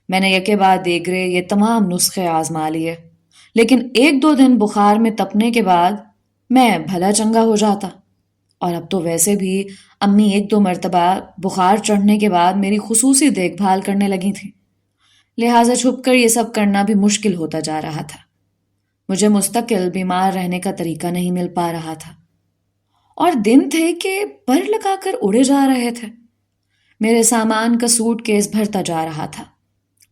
میں نے یکے بعد دیگرے یہ تمام نسخے آزما لیے، لیکن 1-2 دن بخار میں تپنے کے بعد میں بھلا چنگا ہو جاتا، اور اب تو ویسے بھی امی 1-2 مرتبہ بخار چڑھنے کے بعد میری خصوصی دیکھ بھال کرنے لگی تھیں، لہٰذا چھپ کر یہ سب کرنا بھی مشکل ہوتا جا رہا تھا۔ مجھے مستقل بیمار رہنے کا طریقہ نہیں مل پا رہا تھا، اور دن تھے کہ پر لگا کر اڑے جا رہے تھے۔ میرے سامان کا سوٹ کیس بھرتا جا رہا تھا،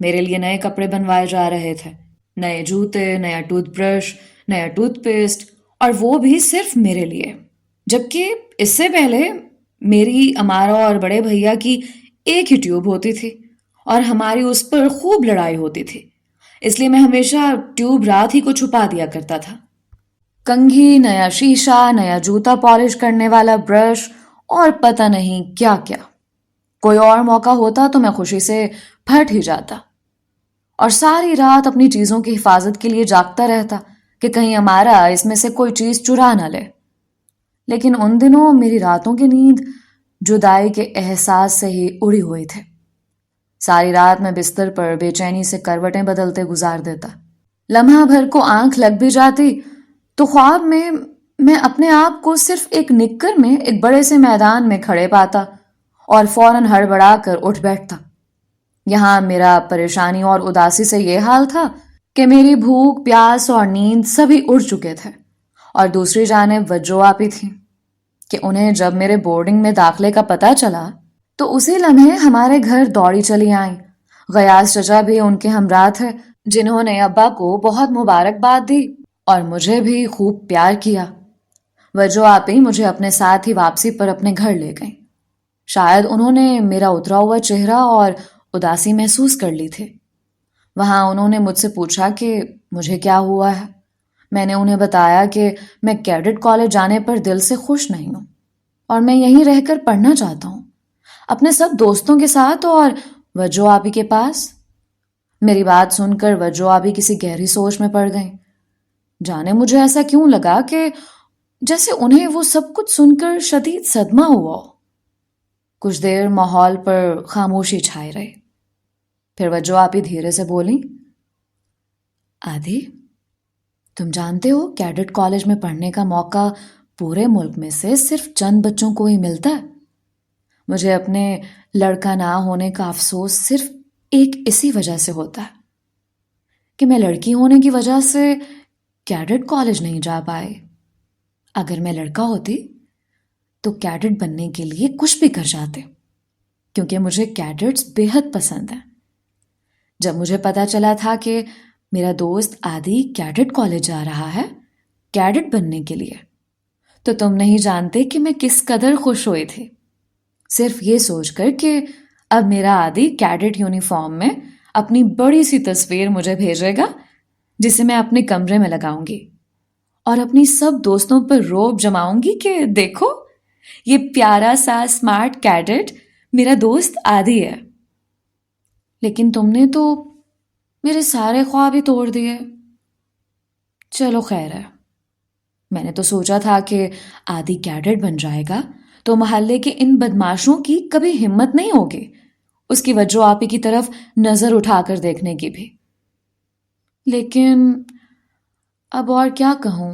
میرے لیے نئے کپڑے بنوائے جا رہے تھے، نئے جوتے، نیا ٹوتھ برش، نیا ٹوتھ پیسٹ، اور وہ بھی صرف میرے لیے، جبکہ اس سے پہلے میری امارا اور بڑے بھیا کی ایک ہی ٹیوب ہوتی تھی اور ہماری اس پر خوب لڑائی ہوتی تھی، اس لیے میں ہمیشہ ٹیوب رات ہی کو چھپا دیا کرتا تھا۔ کنگھی، نیا شیشہ، نیا جوتا پالش کرنے والا برش اور پتہ نہیں کیا کیا۔ کوئی اور موقع ہوتا تو میں خوشی سے پھٹ ہی جاتا اور ساری رات اپنی چیزوں کی حفاظت کے لیے جاگتا رہتا کہ کہیں ہمارا اس میں سے کوئی چیز چرا نہ لے، لیکن ان دنوں میری راتوں کی نیند جدائی کے احساس سے ہی اڑی ہوئی تھی۔ ساری رات میں بستر پر بے چینی سے کروٹیں بدلتے گزار دیتا، لمحہ بھر کو آنکھ لگ بھی جاتی تو خواب میں اپنے آپ کو صرف ایک نکر میں ایک بڑے سے میدان میں کھڑے پاتا اور فوراً ہڑبڑا کر اٹھ بیٹھتا۔ یہاں میرا پریشانی اور اداسی سے یہ حال تھا کہ میری بھوک، پیاس اور نیند سبھی اڑ چکے تھے، اور دوسری جانب وجو آپی تھی کہ انہیں جب میرے بورڈنگ میں داخلے کا پتہ چلا تو اسی لمحے ہمارے گھر دوڑی چلی آئیں۔ غیاث چچا بھی ان کے ہمراہ تھے، جنہوں نے ابا کو بہت مبارکباد دی اور مجھے بھی خوب پیار کیا۔ وجو آپی مجھے اپنے ساتھ ہی واپسی پر اپنے گھر لے گئیں۔ شاید انہوں نے میرا اترا ہوا چہرہ اور اداسی محسوس کر لی تھی۔ وہاں انہوں نے مجھ سے پوچھا کہ مجھے کیا ہوا ہے۔ میں نے انہیں بتایا کہ میں کیڈٹ کالج جانے پر دل سے خوش نہیں ہوں اور میں یہیں رہ کر پڑھنا چاہتا ہوں، اپنے سب دوستوں کے ساتھ اور وجو آپی کے پاس۔ میری بات سن کر وجو آپی کسی گہری سوچ میں پڑ گئیں۔ جانے مجھے ایسا کیوں لگا کہ جیسے انہیں وہ سب کچھ سن کر شدید صدمہ ہوا ہو۔ کچھ دیر ماحول پر خاموشی چھائی رہی، پھر وجو آپی دھیرے سے بولیں، آدھی، تم جانتے ہو کیڈٹ کالج میں پڑھنے کا موقع پورے ملک میں سے صرف چند بچوں کو ہی ملتا ہے۔ مجھے اپنے لڑکا نہ ہونے کا افسوس صرف ایک اسی وجہ سے ہوتا ہے کہ میں لڑکی ہونے کی وجہ سے کیڈٹ کالج نہیں جا پائی۔ اگر میں لڑکا ہوتی تو کیڈٹ بننے کے لیے کچھ بھی کر جاتے، کیونکہ مجھے کیڈٹس بے حد پسند ہیں۔ جب مجھے پتا چلا تھا کہ میرا دوست آدھی کیڈٹ کالج جا رہا ہے کیڈٹ بننے کے لیے، تو تم نہیں جانتے کہ میں کس قدر خوش ہوئی تھی، صرف یہ سوچ کر کہ اب میرا آدھی کیڈٹ یونیفارم میں اپنی بڑی سی تصویر مجھے بھیجے گا جسے میں اپنے کمرے میں لگاؤں گی اور اپنی سب دوستوں پر روب جماؤں گی کہ دیکھو یہ پیارا سا اسمارٹ کیڈٹ میرا دوست آدھی ہے۔ لیکن تم نے تو میرے سارے خواب ہی توڑ دیے۔ چلو خیر ہے، میں نے تو سوچا تھا کہ آدھی کیڈٹ بن جائے گا تو محلے کے ان بدماشوں کی کبھی ہمت نہیں ہوگی اس کی وجو آپی کی طرف نظر اٹھا کر دیکھنے کی بھی۔ لیکن اب اور کیا کہوں،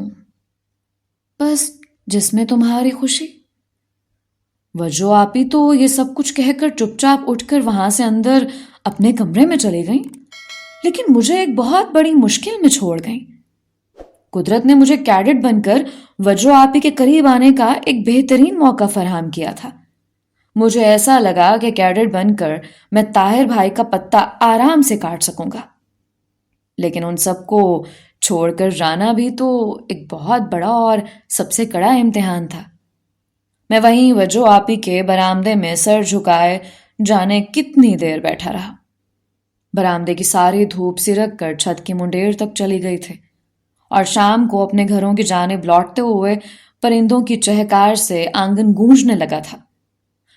بس جس میں تمہاری خوشی۔ وجو آپی تو یہ سب کچھ کہہ کر چپ چاپ اٹھ کر وہاں سے اندر اپنے کمرے میں چلی گئیں، لیکن مجھے ایک بہت بڑی مشکل میں چھوڑ گئیں۔ قدرت نے مجھے کیڈٹ بن کر وجو آپی کے قریب آنے کا ایک بہترین موقع فراہم کیا تھا۔ مجھے ایسا لگا کہ کیڈٹ بن کر میں طاہر بھائی کا پتا آرام سے کاٹ سکوں گا، لیکن ان سب کو چھوڑ کر جانا بھی تو ایک بہت بڑا اور سب سے کڑا امتحان تھا۔ میں وہیں وجو آپی کے برآمدے میں سر جھکائے جانے کتنی دیر بیٹھا رہا۔ برآمدے کی ساری دھوپ سرک کر چھت کی منڈیر تک چلی گئی تھی، اور شام کو اپنے گھروں کی جانب لوٹتے ہوئے پرندوں کی چہکار سے آنگن گونجنے لگا تھا۔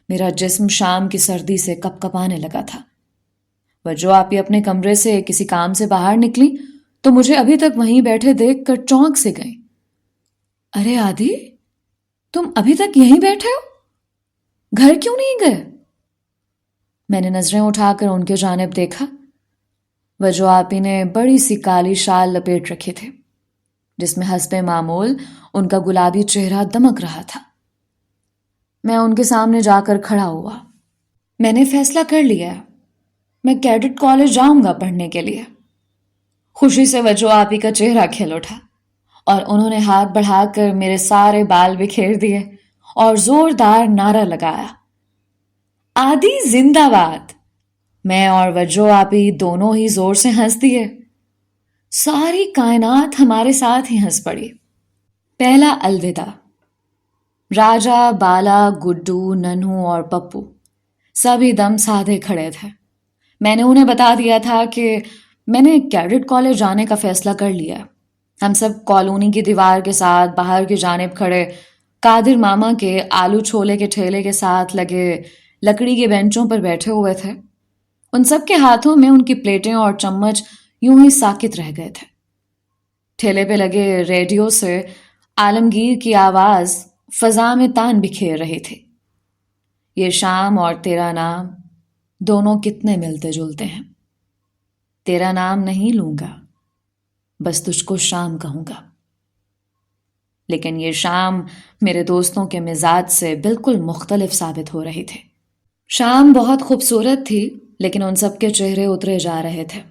میرا جسم شام کی سردی سے کپ کپانے لگا تھا۔ وجو آپی اپنے کمرے سے کسی کام سے باہر نکلی تو مجھے ابھی تک وہیں بیٹھے دیکھ کر چونک سے گئیں۔ ارے آدھی، تم ابھی تک یہیں بیٹھے ہو؟ گھر کیوں نہیں گئے؟ میں نے نظریں اٹھا کر ان کے جانب دیکھا۔ وجو آپی نے بڑی سی کالی شال لپیٹ رکھی تھی، جس میں حسب معمول ان کا گلابی چہرہ دمک رہا تھا۔ میں ان کے سامنے جا کر کھڑا ہوا۔ میں نے فیصلہ کر لیا ہے، میں کیڈٹ کالج جاؤں گا پڑھنے کے لیے۔ خوشی سے وجو آپی کا چہرہ کھل اٹھا، اور انہوں نے ہاتھ بڑھا کر میرے سارے بال بکھیر دیے اور زوردار نعرہ لگایا، آدی زندہ باد! میں اور وجو آپی دونوں ہی زور سے ہنس دیے۔ ساری کائنات ہمارے ساتھ ہی ہنس پڑی۔ پہلا الوداع۔ راجا، بالا، گڈو، ننھو اور پپو سبھی دم سادھے کھڑے تھے۔ میں نے انہیں بتا دیا تھا کہ میں نے کیڈٹ کالج جانے کا فیصلہ کر لیا۔ ہم سب کالونی کی دیوار کے ساتھ باہر کی جانب کھڑے قادر ماما کے آلو چھولے کے ٹھیلے کے ساتھ لگے لکڑی کے بینچوں پر بیٹھے ہوئے تھے۔ ان سب کے ہاتھوں میں ان کی پلیٹیں اور چمچ یوں ہی ساکت رہ گئے تھے۔ ٹھیلے پہ لگے ریڈیو سے عالمگیر کی آواز فضا میں تان بکھیر رہی تھی، یہ شام اور تیرا نام دونوں کتنے ملتے جلتے ہیں۔ تیرا نام نہیں لوں گا، بس تجھ کو شام کہوں گا۔ لیکن یہ شام میرے دوستوں کے مزاج سے بالکل مختلف ثابت ہو رہی تھی۔ شام بہت خوبصورت تھی، لیکن ان سب کے چہرے اترے جا رہے تھے۔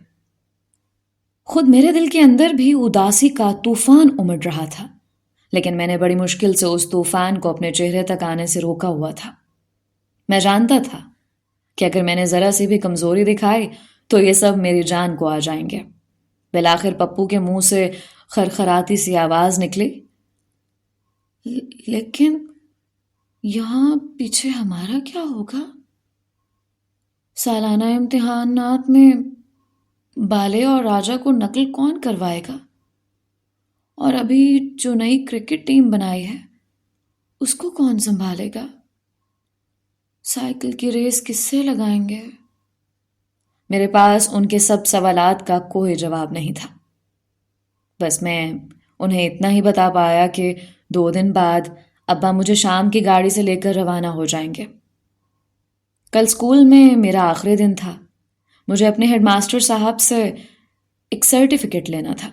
خود میرے دل کے اندر بھی اداسی کا طوفان امڑ رہا تھا، لیکن میں نے بڑی مشکل سے اس طوفان کو اپنے چہرے تک آنے سے روکا ہوا تھا۔ میں جانتا تھا کہ اگر میں نے ذرا سی بھی کمزوری دکھائی تو یہ سب میری جان کو آ جائیں گے۔ بالآخر پپو کے منہ سے خرخراتی سی آواز نکلی، لیکن یہاں پیچھے ہمارا کیا ہوگا؟ سالانہ امتحانات میں بالے اور راجا کو نقل کون کروائے گا؟ اور ابھی جو نئی کرکٹ ٹیم بنائی ہے اس کو کون سنبھالے گا؟ سائیکل کی ریس کس سے لگائیں گے؟ میرے پاس ان کے سب سوالات کا کوئی جواب نہیں تھا۔ بس میں انہیں اتنا ہی بتا پایا کہ 2 دن بعد ابا مجھے شام کی گاڑی سے لے کر روانہ ہو جائیں گے۔ کل اسکول میں میرا آخری دن تھا۔ مجھے اپنے ہیڈ ماسٹر صاحب سے ایک سرٹیفکیٹ لینا تھا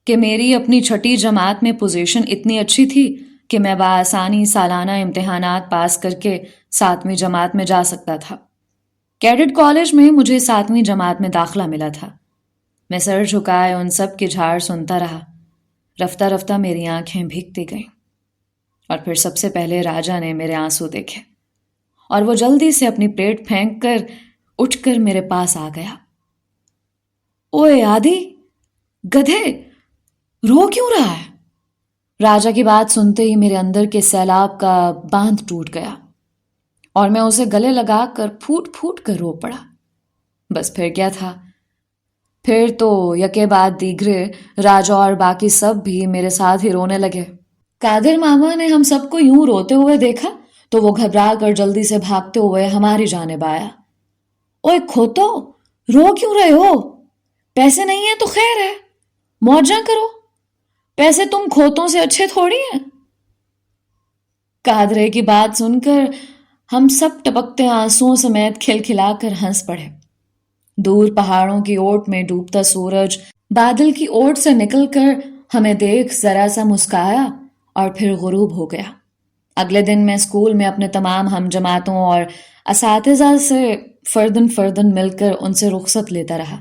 کہ میری اپنی 6ٹھی جماعت میں پوزیشن اتنی اچھی تھی کہ میں بآسانی سالانہ امتحانات پاس کر کے 7ویں جماعت میں جا سکتا تھا۔ کیڈٹ کالج میں مجھے 7ویں جماعت میں داخلہ ملا تھا۔ میں سر جھکائے ان سب کی جھاڑ سنتا رہا۔ رفتہ رفتہ میری آنکھیں بھیگتی گئیں، اور پھر سب سے پہلے راجا نے میرے آنسو دیکھے، اور وہ جلدی سے اپنی پلیٹ پھینک کر اٹھ کر میرے پاس آ گیا۔ اوئے آدھی، گدھے، رو کیوں رہا ہے؟ راجا کی بات سنتے ہی میرے اندر کے سیلاب کا باندھ ٹوٹ گیا، اور میں اسے گلے لگا کر پھوٹ پھوٹ کر رو پڑا۔ بس پھر کیا تھا؟ پھر تو یکے بعد دیگرے راجا اور باقی سب بھی میرے ساتھ ہی رونے لگے۔ قادر ماما نے ہم سب کو یوں روتے ہوئے دیکھا تو وہ گھبرا کر جلدی سے بھاگتے ہوئے ہماری جانب آیا۔ اوئے کھوتو، رو کیوں رہے ہو؟ پیسے نہیں ہیں تو خیر ہے، موجاں کرو، پیسے تم کھوتوں سے اچھے تھوڑی ہیں۔ قادرے کی بات سن کر ہم سب ٹپکتے آنسوؤں سمیت کھلکھلا کر ہنس پڑے۔ دور پہاڑوں کی اوٹ میں ڈوبتا سورج بادل کی اوٹ سے نکل کر ہمیں دیکھ ذرا سا مسکرایا اور پھر غروب ہو گیا۔ اگلے دن میں اسکول میں اپنے تمام ہم جماعتوں اور اساتذہ سے فردن مل کر ان سے رخصت لیتا رہا۔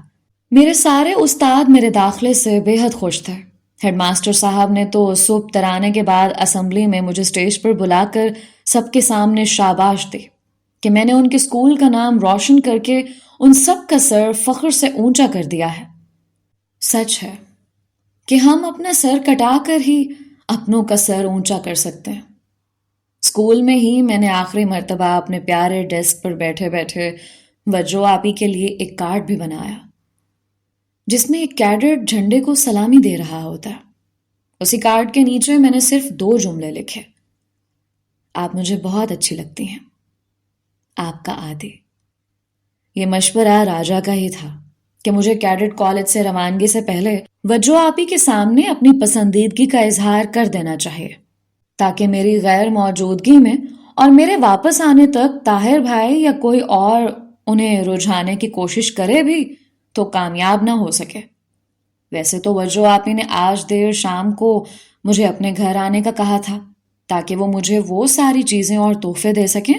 میرے سارے استاد میرے داخلے سے بے حد خوش تھے۔ ہیڈ ماسٹر صاحب نے تو صبح ترانے کے بعد اسمبلی میں مجھے اسٹیج پر بلا کر سب کے سامنے شاباش دی کہ میں نے ان کے اسکول کا نام روشن کر کے ان سب کا سر فخر سے اونچا کر دیا ہے۔ سچ ہے کہ ہم اپنا سر کٹا کر ہی اپنوں کا سر اونچا کر سکتے ہیں۔ اسکول میں ہی میں نے آخری مرتبہ اپنے پیارے ڈیسک پر بیٹھے بیٹھے وجو آپی کے لیے ایک کارڈ بھی بنایا جس میں ایک کیڈٹ جھنڈے کو سلامی دے رہا ہوتا ہے۔ اسی کارڈ کے نیچے میں نے صرف 2 جملے لکھے: آپ مجھے بہت اچھی لگتی ہیں، آپ کا عادی۔ یہ مشورہ راجا کا ہی تھا کہ مجھے کیڈٹ کالج سے روانگی سے پہلے وجو آپی کے سامنے اپنی پسندیدگی کا اظہار کر دینا چاہیے تاکہ میری غیر موجودگی میں اور میرے واپس آنے تک طاہر بھائی یا کوئی اور انہیں رجھانے کی کوشش کرے بھی تو کامیاب نہ ہو سکے۔ ویسے تو وجو آپی نے آج دیر شام کو مجھے اپنے گھر آنے کا کہا تھا تاکہ وہ مجھے وہ ساری چیزیں اور تحفے دے سکیں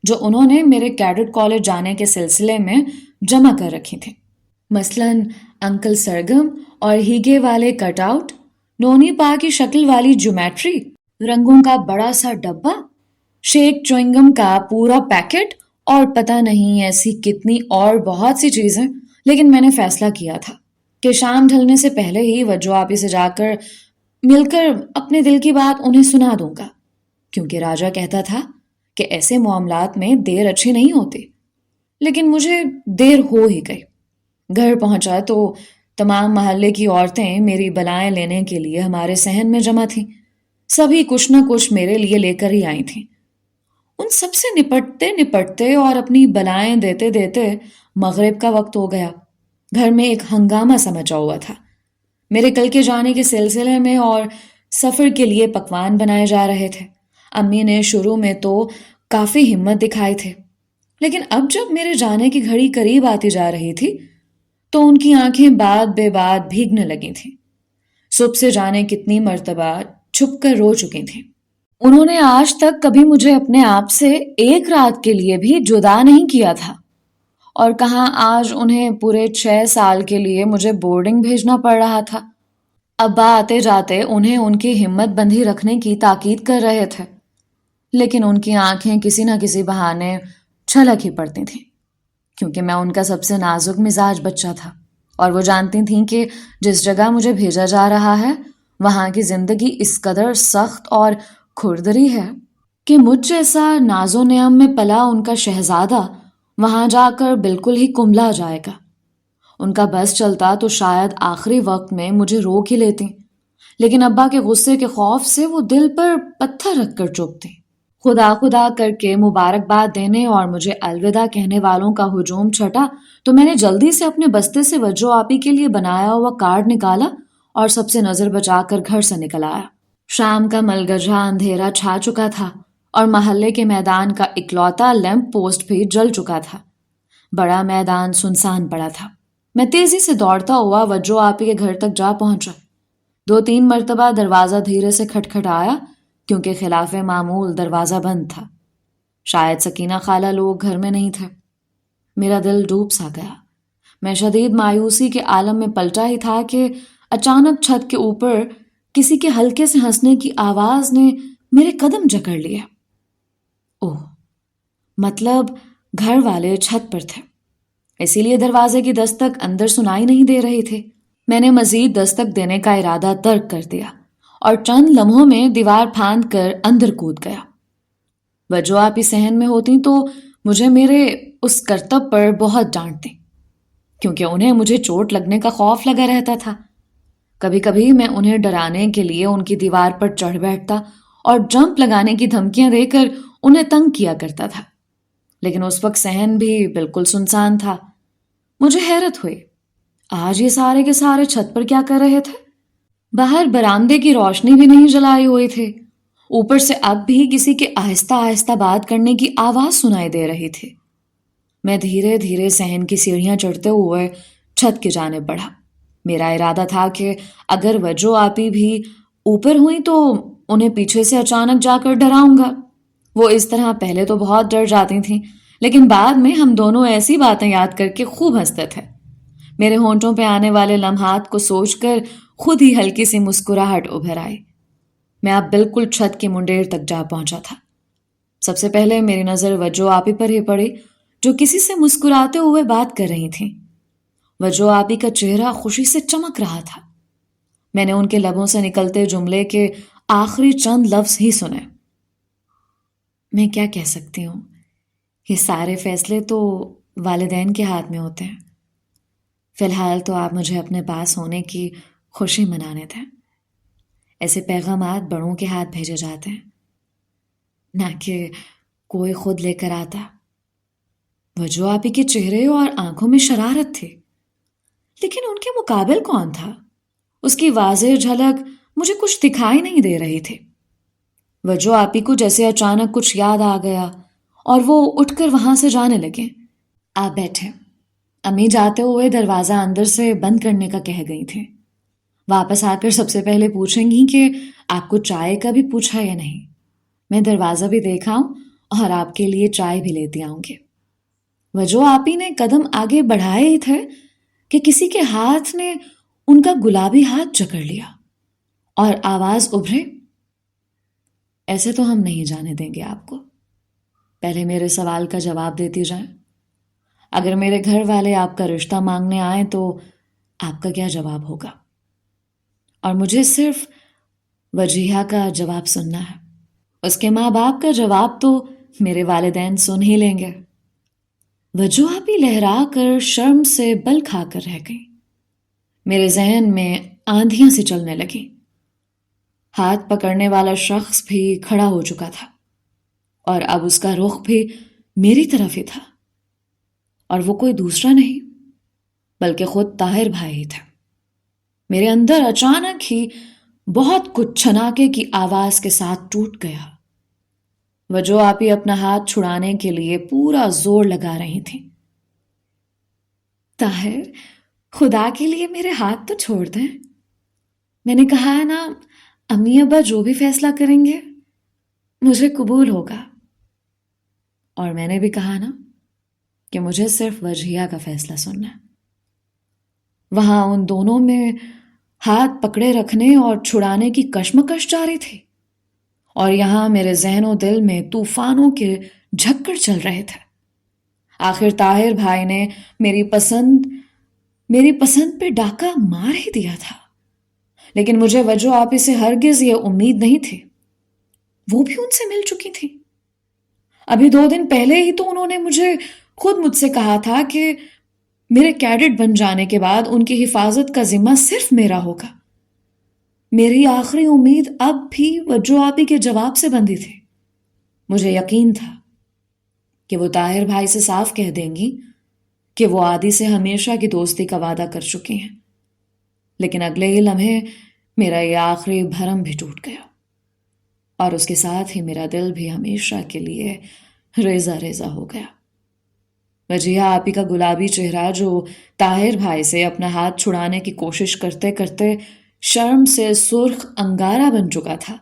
جو انہوں نے میرے کیڈٹ کالج جانے کے سلسلے میں جمع کر رکھی تھیں، مثلاً انکل سرگم اور ہیگے والے کٹ آؤٹ، نونی پا کی شکل والی جیومیٹری، رنگوں کا بڑا سا ڈبہ، شیک چوئنگم کا پورا پیکٹ اور پتہ نہیں ایسی کتنی اور بہت سی چیزیں۔ لیکن میں نے فیصلہ کیا تھا کہ شام ڈھلنے سے پہلے ہی وجو آپی سے جا کر مل کر اپنے دل کی بات انہیں سنا دوں گا، کیونکہ راجا کہتا تھا کہ ایسے معاملات میں دیر اچھی نہیں ہوتی۔ لیکن مجھے دیر ہو ہی گئی۔ گھر پہنچا تو تمام محلے کی عورتیں میری بلائیں لینے کے لیے ہمارے صحن میں جمع تھیں۔ سبھی کچھ نہ کچھ میرے لیے لے کر ہی آئی تھیں۔ ان سب سے نپٹتے اور اپنی بلائیں دیتے دیتے مغرب کا وقت ہو گیا۔ گھر میں ایک ہنگامہ سا مچا ہوا تھا۔ میرے کل کے جانے کے سلسلے میں اور سفر کے لیے پکوان بنائے جا رہے تھے۔ امی نے شروع میں تو کافی ہمت دکھائی تھے، لیکن اب جب میرے جانے کی گھڑی قریب آتی جا رہی تھی تو ان کی آنکھیں بات بے بات بھیگنے لگی تھیں۔ صبح سے جانے کتنی مرتبہ چھپ کر رو چکی تھیں۔ انہوں نے آج تک کبھی مجھے اپنے آپ سے ایک رات کے لیے بھی جدا نہیں کیا تھا، اور کہاں آج انہیں پورے 6 سال کے لیے مجھے بورڈنگ بھیجنا پڑ رہا تھا۔ ابا آتے جاتے انہیں ان کی ہمت بندھی رکھنے کی تاکید کر رہے تھے، لیکن ان کی آنکھیں کسی نہ کسی بہانے چھلک ہی پڑتی تھیں، کیونکہ میں ان کا سب سے نازک مزاج بچہ تھا، اور وہ جانتی تھیں کہ جس جگہ مجھے بھیجا جا رہا ہے وہاں کی زندگی اس قدر سخت اور کھردری ہے کہ مجھ جیسا ناز و نعم میں پلا ان کا شہزادہ وہاں جا کر بالکل ہی کملا جائے گا۔ ان کا بس چلتا تو شاید آخری وقت میں مجھے روک ہی لیتی، لیکن ابا کے غصے کے خوف سے وہ دل پر پتھر رکھ کر چپ تھی۔ خدا خدا کر کے مبارکباد دینے اور مجھے الوداع کہنے والوں کا ہجوم چھٹا تو میں نے جلدی سے اپنے بستے سے وجو آپی کے لیے بنایا ہوا کارڈ نکالا اور سب سے نظر بچا کر گھر سے نکل آیا۔ شام کا ملگجھا اندھیرا چھا چکا تھا اور محلے کے میدان کا اکلوتا لیمپ پوسٹ بھی جل چکا تھا۔ بڑا میدان سنسان پڑا تھا۔ میں تیزی سے دوڑتا ہوا وجو آپی کے گھر تک جا پہنچا۔ 2-3 مرتبہ دروازہ دھیرے سے کھٹکھٹایا کیونکہ خلاف معمول دروازہ بند تھا۔ شاید سکینہ خالہ لوگ گھر میں نہیں تھے۔ میرا دل ڈوب سا گیا۔ میں شدید مایوسی کے عالم میں پلٹا ہی تھا کہ اچانک چھت کے اوپر کسی کے ہلکے سے ہنسنے کی آواز نے میرے قدم جکڑ لیے۔ اوہ، مطلب گھر والے چھت پر تھے، اسی لیے دروازے کی دستک اندر سنائی نہیں دے رہی تھی۔ میں نے مزید دستک دینے کا ارادہ ترک کر دیا اور چند لمحوں میں دیوار پھاند کر اندر کود گیا۔ وجو آپی صحن میں ہوتی تو مجھے میرے اس کرتب پر بہت ڈانٹتی، کیونکہ انہیں مجھے چوٹ لگنے کا خوف لگا رہتا تھا۔ کبھی کبھی میں انہیں ڈرانے کے لیے ان کی دیوار پر چڑھ بیٹھتا اور جمپ لگانے کی دھمکیاں دے کر انہیں تنگ کیا کرتا تھا، لیکن اس وقت صحن بھی بالکل سنسان تھا۔ مجھے حیرت ہوئی، آج یہ سارے کے سارے چھت پر کیا کر رہے تھے؟ باہر برآمدے کی روشنی بھی نہیں جلائی ہوئی تھی، اوپر سے اب بھی کسی کے آہستہ آہستہ بات کرنے کی آواز سنائی دے رہی تھی۔ میں دھیرے دھیرے صحن کی سیڑھیاں چڑھتے ہوئے چھت کی جانب بڑھا۔ میرا ارادہ تھا کہ اگر وجو آپی بھی اوپر ہوئی تو انہیں پیچھے سے اچانک جا کر ڈراؤں گا۔ وہ اس طرح پہلے تو بہت ڈر جاتی تھیں، لیکن بعد میں ہم دونوں ایسی باتیں یاد کر کے خوب ہنستے تھے۔ میرے ہونٹوں پہ آنے والے لمحات کو سوچ کر خود ہی ہلکی سی مسکراہٹ ابھر آئی۔ میں اب بالکل چھت کی منڈیر تک جا پہنچا تھا۔ سب سے پہلے میری نظر وجو آپی پر ہی پڑی، جو کسی سے مسکراتے ہوئے بات کر رہی تھیں۔ وجو آپی کا چہرہ خوشی سے چمک رہا تھا۔ میں نے ان کے لبوں سے نکلتے جملے کے آخری چند لفظ ہی سنے۔ میں کیا کہہ سکتی ہوں، یہ سارے فیصلے تو والدین کے ہاتھ میں ہوتے ہیں۔ فی الحال تو آپ مجھے اپنے پاس ہونے کی خوشی منانے دیں۔ ایسے پیغامات بڑوں کے ہاتھ بھیجے جاتے ہیں، نہ کہ کوئی خود لے کر آتا۔ وجو آپی کے چہرے اور آنکھوں میں شرارت تھی، لیکن ان کے مقابل کون تھا؟ اس کی واضح جھلک مجھے کچھ دکھائی نہیں دے رہی تھی۔ وجو آپی کو جیسے اچانک کچھ یاد آ گیا اور وہ اٹھ کر وہاں سے جانے لگے۔ آپ بیٹھے، امی جاتے ہوئے دروازہ اندر سے بند کرنے کا کہہ گئی تھیں۔ واپس آ کر سب سے پہلے پوچھیں گی کہ آپ کو چائے کا بھی پوچھا یا نہیں۔ میں دروازہ بھی دیکھا ہوں اور آپ کے لیے چائے بھی لیتی آؤں گی۔ وجو آپی نے قدم آگے بڑھائے ہی تھے کہ کسی کے ہاتھ نے ان کا گلابی ہاتھ جکڑ لیا اور آواز ابھرے، ایسے تو ہم نہیں جانے دیں گے آپ کو۔ پہلے میرے سوال کا جواب دیتی جائیں۔ اگر میرے گھر والے آپ کا رشتہ مانگنے آئیں تو آپ کا کیا جواب ہوگا؟ اور مجھے صرف وجیہہ کا جواب سننا ہے۔ اس کے ماں باپ کا جواب تو میرے والدین سن ہی لیں گے۔ وجو آپی لہرا کر شرم سے بل کھا کر رہ گئی۔ میرے ذہن میں آندھیاں سی چلنے لگیں۔ ہاتھ پکڑنے والا شخص بھی کھڑا ہو چکا تھا اور اب اس کا رخ بھی میری طرف ہی تھا، اور وہ کوئی دوسرا نہیں بلکہ خود طاہر بھائی ہی تھا۔ میرے اندر اچانک ہی بہت کچھ چھناکے کی آواز کے ساتھ ٹوٹ گیا۔ وجو آپی اپنا ہاتھ چھڑانے کے لیے پورا زور لگا رہی تھیں۔ طاہر، خدا کے لیے میرے ہاتھ تو چھوڑ دیں۔ میں نے کہا ہے نا، امی ابا جو بھی فیصلہ کریں گے مجھے قبول ہوگا۔ اور میں نے بھی کہا نا کہ مجھے صرف وجیہہ کا فیصلہ سننا ہے۔ وہاں ان دونوں میں ہاتھ پکڑے رکھنے اور چھڑانے کی کشمکش جاری تھی، اور یہاں میرے ذہن و دل میں طوفانوں کے جھکڑ چل رہے تھے۔ آخر طاہر بھائی نے میری پسند پہ ڈاکہ مار ہی دیا تھا، لیکن مجھے وجو آپی سے ہرگز یہ امید نہیں تھی۔ وہ بھی ان سے مل چکی تھی۔ ابھی 2 دن پہلے ہی تو انہوں نے مجھ سے کہا تھا کہ میرے کیڈٹ بن جانے کے بعد ان کی حفاظت کا ذمہ صرف میرا ہوگا۔ میری آخری امید اب بھی وجو آپی کے جواب سے بندھی تھی۔ مجھے یقین تھا کہ وہ طاہر بھائی سے صاف کہہ دیں گی کہ وہ عادی سے ہمیشہ کی دوستی کا وعدہ کر چکی ہیں، لیکن اگلے ہی لمحے میرا یہ آخری بھرم بھی ٹوٹ گیا، اور اس کے ساتھ ہی میرا دل بھی ہمیشہ کے لیے ریزہ ریزہ ہو گیا۔ وجیہہ آپی کا گلابی چہرہ جو طاہر بھائی سے اپنا ہاتھ چھڑانے کی کوشش کرتے کرتے شرم سے سرخ انگارہ بن چکا تھا،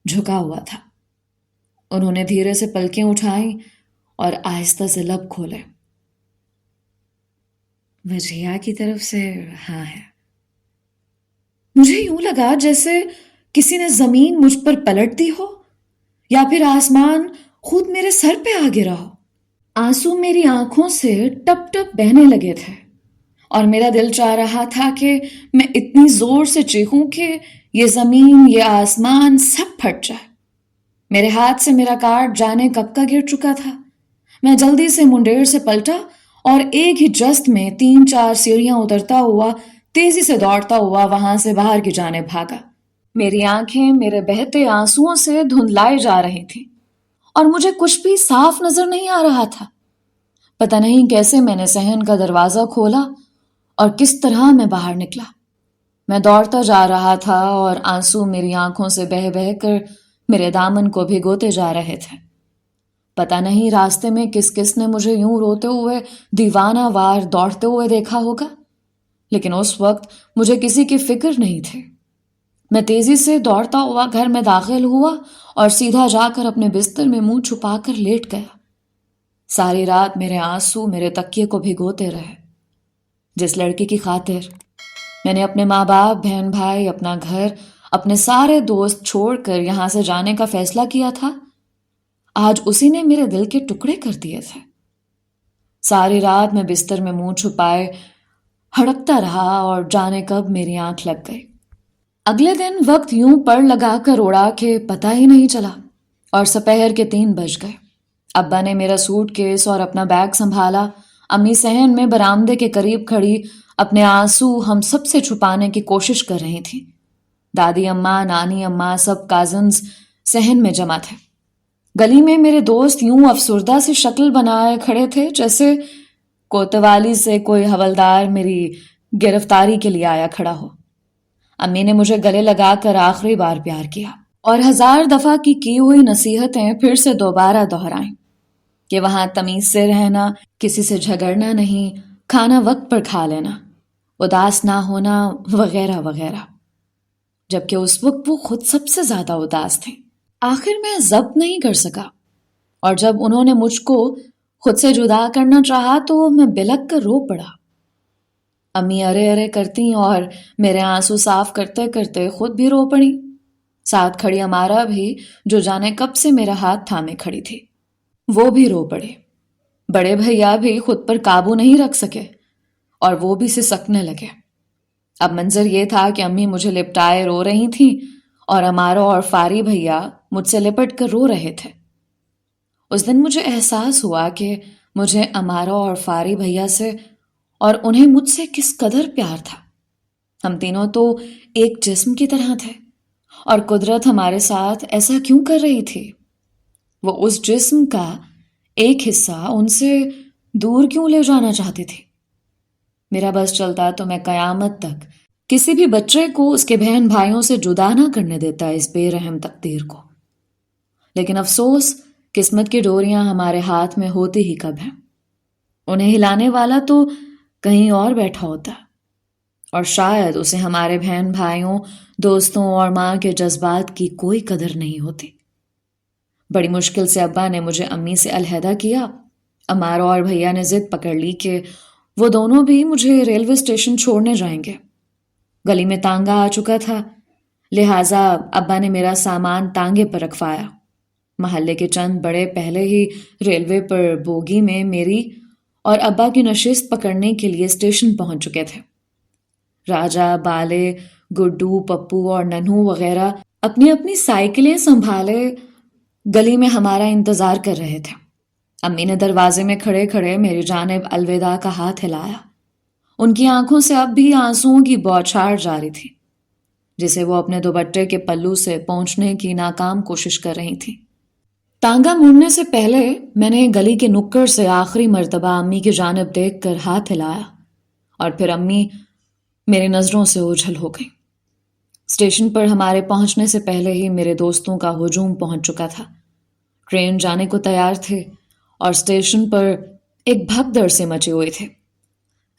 جھکا ہوا تھا۔ انہوں نے دھیرے سے پلکیں اٹھائیں اور آہستہ سے لب کھولے۔ وجیہہ کی طرف سے ہاں ہے۔ مجھے یوں لگا جیسے کسی نے زمین مجھ پر پلٹ دی ہو، یا پھر آسمان خود میرے سر پہ آ گرا ہو۔ آنسو میری آنکھوں سے ٹپ ٹپ بہنے لگے تھے، اور میرا دل چاہ رہا تھا کہ میں اتنی زور سے چیخوں کہ یہ زمین، یہ آسمان سب پھٹ جائے۔ میرے ہاتھ سے میرا کارڈ جانے کب کا گر چکا تھا۔ میں جلدی سے منڈیر سے پلٹا اور ایک ہی جست میں 3-4 سیڑھیاں اترتا ہوا، تیزی سے دوڑتا ہوا وہاں سے باہر کی جانب بھاگا۔ میری آنکھیں میرے بہتے آنسوؤں سے دھندلائی جا رہی تھیں، اور مجھے کچھ بھی صاف نظر نہیں آ رہا تھا۔ پتہ نہیں کیسے میں نے صحن کا دروازہ کھولا اور کس طرح میں باہر نکلا۔ میں دوڑتا جا رہا تھا اور آنسو میری آنکھوں سے بہہ بہہ کر میرے دامن کو بھگوتے جا رہے تھے۔ پتہ نہیں راستے میں کس کس نے مجھے یوں روتے ہوئے دیوانہ وار دوڑتے ہوئے دیکھا ہوگا، لیکن اس وقت مجھے کسی کی فکر نہیں تھی۔ میں تیزی سے دوڑتا ہوا گھر میں داخل ہوا اور سیدھا جا کر اپنے بستر میں منہ چھپا کر لیٹ گیا۔ ساری رات میرے آنسو میرے تکیے کو بھگوتے رہے۔ جس لڑکی کی خاطر میں نے اپنے ماں باپ، بہن بھائی، اپنا گھر، اپنے سارے دوست چھوڑ کر یہاں سے جانے کا فیصلہ کیا تھا، آج اسی نے میرے دل کے ٹکڑے کر دیے تھے۔ ساری رات میں بستر میں منہ چھپائے ہڑکتا رہا اور جانے کب میری آنکھ لگ گئی۔ اگلے دن وقت یوں پڑ لگا کر اڑا کہ پتہ ہی نہیں چلا اور سپہر کے 3 بج گئے۔ ابا نے میرا سوٹ کیس اور اپنا بیگ سنبھالا۔ امی صحن میں برآمدے کے قریب کھڑی اپنے آنسو ہم سب سے چھپانے کی کوشش کر رہی تھیں۔ دادی اماں، نانی اماں، سب کازنز صحن میں جمع تھے۔ گلی میں میرے دوست یوں افسردہ سی شکل بنائے کھڑے تھے جیسے کوتوالی سے کوئی حوالدار میری گرفتاری کے لیے آیا کھڑا ہو۔ امی نے مجھے گلے لگا کر آخری بار پیار کیا اور 1000 دفعہ کی ہوئی نصیحتیں پھر سے دوبارہ دہرائیں کہ وہاں تمیز سے رہنا، کسی سے جھگڑنا نہیں، کھانا وقت پر کھا لینا، اداس نہ ہونا، وغیرہ وغیرہ، جبکہ اس وقت وہ خود سب سے زیادہ اداس تھیں۔ آخر میں ضبط نہیں کر سکا اور جب انہوں نے مجھ کو خود سے جدا کرنا چاہا تو میں بلک کر رو پڑا۔ امی ارے ارے کرتی اور میرے آنسو صاف کرتے کرتے خود بھی رو پڑی۔ ساتھ کھڑی امارا بھی، جو جانے کب سے میرا ہاتھ تھامے کھڑی تھی، وہ بھی رو پڑے۔ بڑے بھیا بھی خود پر قابو نہیں رکھ سکے اور وہ بھی سسکنے لگے۔ اب منظر یہ تھا کہ امی مجھے لپٹائے رو رہی تھیں اور امارو اور فاری بھیا مجھ سے لپٹ کر رو رہے تھے۔ اس دن مجھے احساس ہوا کہ مجھے امارو اور فاری بھیا سے اور انہیں مجھ سے کس قدر پیار تھا۔ ہم تینوں تو ایک جسم کی طرح تھے اور قدرت ہمارے ساتھ ایسا کیوں کر رہی تھی؟ وہ اس جسم کا ایک حصہ ان سے دور کیوں لے جانا چاہتی تھی؟ میرا بس چلتا تو میں قیامت تک کسی بھی بچے کو اس کے بہن بھائیوں سے جدا نہ کرنے دیتا اس بے رحم تقدیر کو۔ لیکن افسوس، قسمت کی ڈوریاں ہمارے ہاتھ میں ہوتی ہی کب ہیں۔ انہیں ہلانے والا تو کہیں اور بیٹھا ہوتا اور شاید اسے ہمارے بہن بھائیوں، دوستوں اور ماں کے جذبات کی کوئی قدر نہیں ہوتی۔ بڑی مشکل سے ابا نے مجھے امی سے علیحدہ کیا۔ امارو اور بھیا نے ضد پکڑ لی کہ وہ دونوں بھی مجھے ریلوے اسٹیشن چھوڑنے جائیں گے۔ گلی میں تانگا آ چکا تھا، لہٰذا ابا نے میرا سامان تانگے پر رکھوایا۔ محلے کے چند بڑے پہلے ہی ریلوے پر بوگی میں میری اور ابا کی نشست پکڑنے کے لیے اسٹیشن پہنچ چکے تھے۔ راجا، بالے، گڈو، پپو اور ننھو وغیرہ اپنی اپنی سائیکلیں سنبھالے گلی میں ہمارا انتظار کر رہے تھے۔ امی نے دروازے میں کھڑے کھڑے میری جانب الوداع کا ہاتھ ہلایا۔ ان کی آنکھوں سے اب بھی آنسوؤں کی بوچھار جاری تھی، جسے وہ اپنے دوپٹے کے پلو سے پہنچنے کی ناکام کوشش کر رہی تھی۔ تانگا مڑنے سے پہلے میں نے گلی کے نکڑ سے آخری مرتبہ امی کی جانب دیکھ کر ہاتھ ہلایا اور پھر امی میری نظروں سے اوجھل ہو گئی۔ اسٹیشن پر ہمارے پہنچنے سے پہلے ہی میرے دوستوں کا ہجوم پہنچ چکا تھا۔ ٹرین جانے کو تیار تھے اور اسٹیشن پر ایک بھگدڑ سے مچے ہوئے تھے۔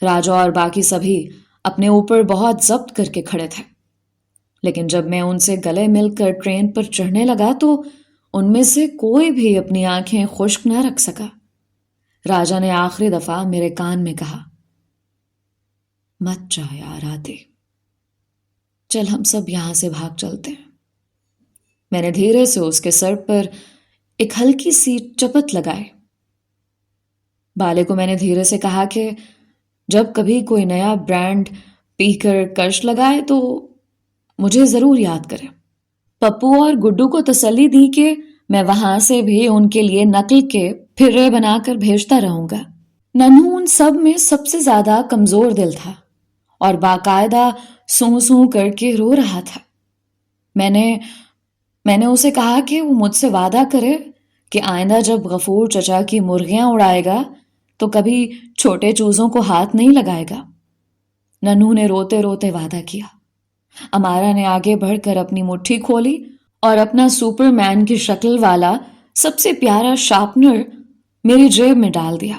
راجا اور باقی سبھی اپنے اوپر بہت ضبط کر کے کھڑے تھے، لیکن جب میں ان سے گلے مل کر ٹرین پر چڑھنے لگا تو ان میں سے کوئی بھی اپنی آنکھیں خشک نہ رکھ سکا۔ راجا نے آخری دفعہ میرے کان میں کہا، مت جا یار آتے، چل ہم سب یہاں سے بھاگ چلتے ہیں۔ میں نے دھیرے سے اس کے سر پر ایک ہلکی سی چپت لگائی۔ بالے کو میں نے دھیرے سے کہا کہ جب کبھی کوئی نیا برانڈ پی کر کرش لگائے تو مجھے ضرور یاد کرے۔ پپو اور گڈو کو تسلی دی کہ میں وہاں سے بھی ان کے لیے نقل کے پھرے بنا کر بھیجتا رہوں گا۔ ننھو ان سب میں سب سے زیادہ کمزور دل تھا اور باقاعدہ سوں سوں کر کے رو رہا تھا۔ میں نے اسے کہا کہ وہ مجھ سے وعدہ کرے کہ آئندہ جب غفور چچا کی مرغیاں اڑائے گا تو کبھی چھوٹے چوزوں کو ہاتھ نہیں لگائے گا۔ ننھو نے روتے روتے وعدہ کیا۔ امارا نے آگے بڑھ کر اپنی مٹھی کھولی اور اپنا سپر مین کی شکل والا سب سے پیارا شارپنر میری جیب میں ڈال دیا۔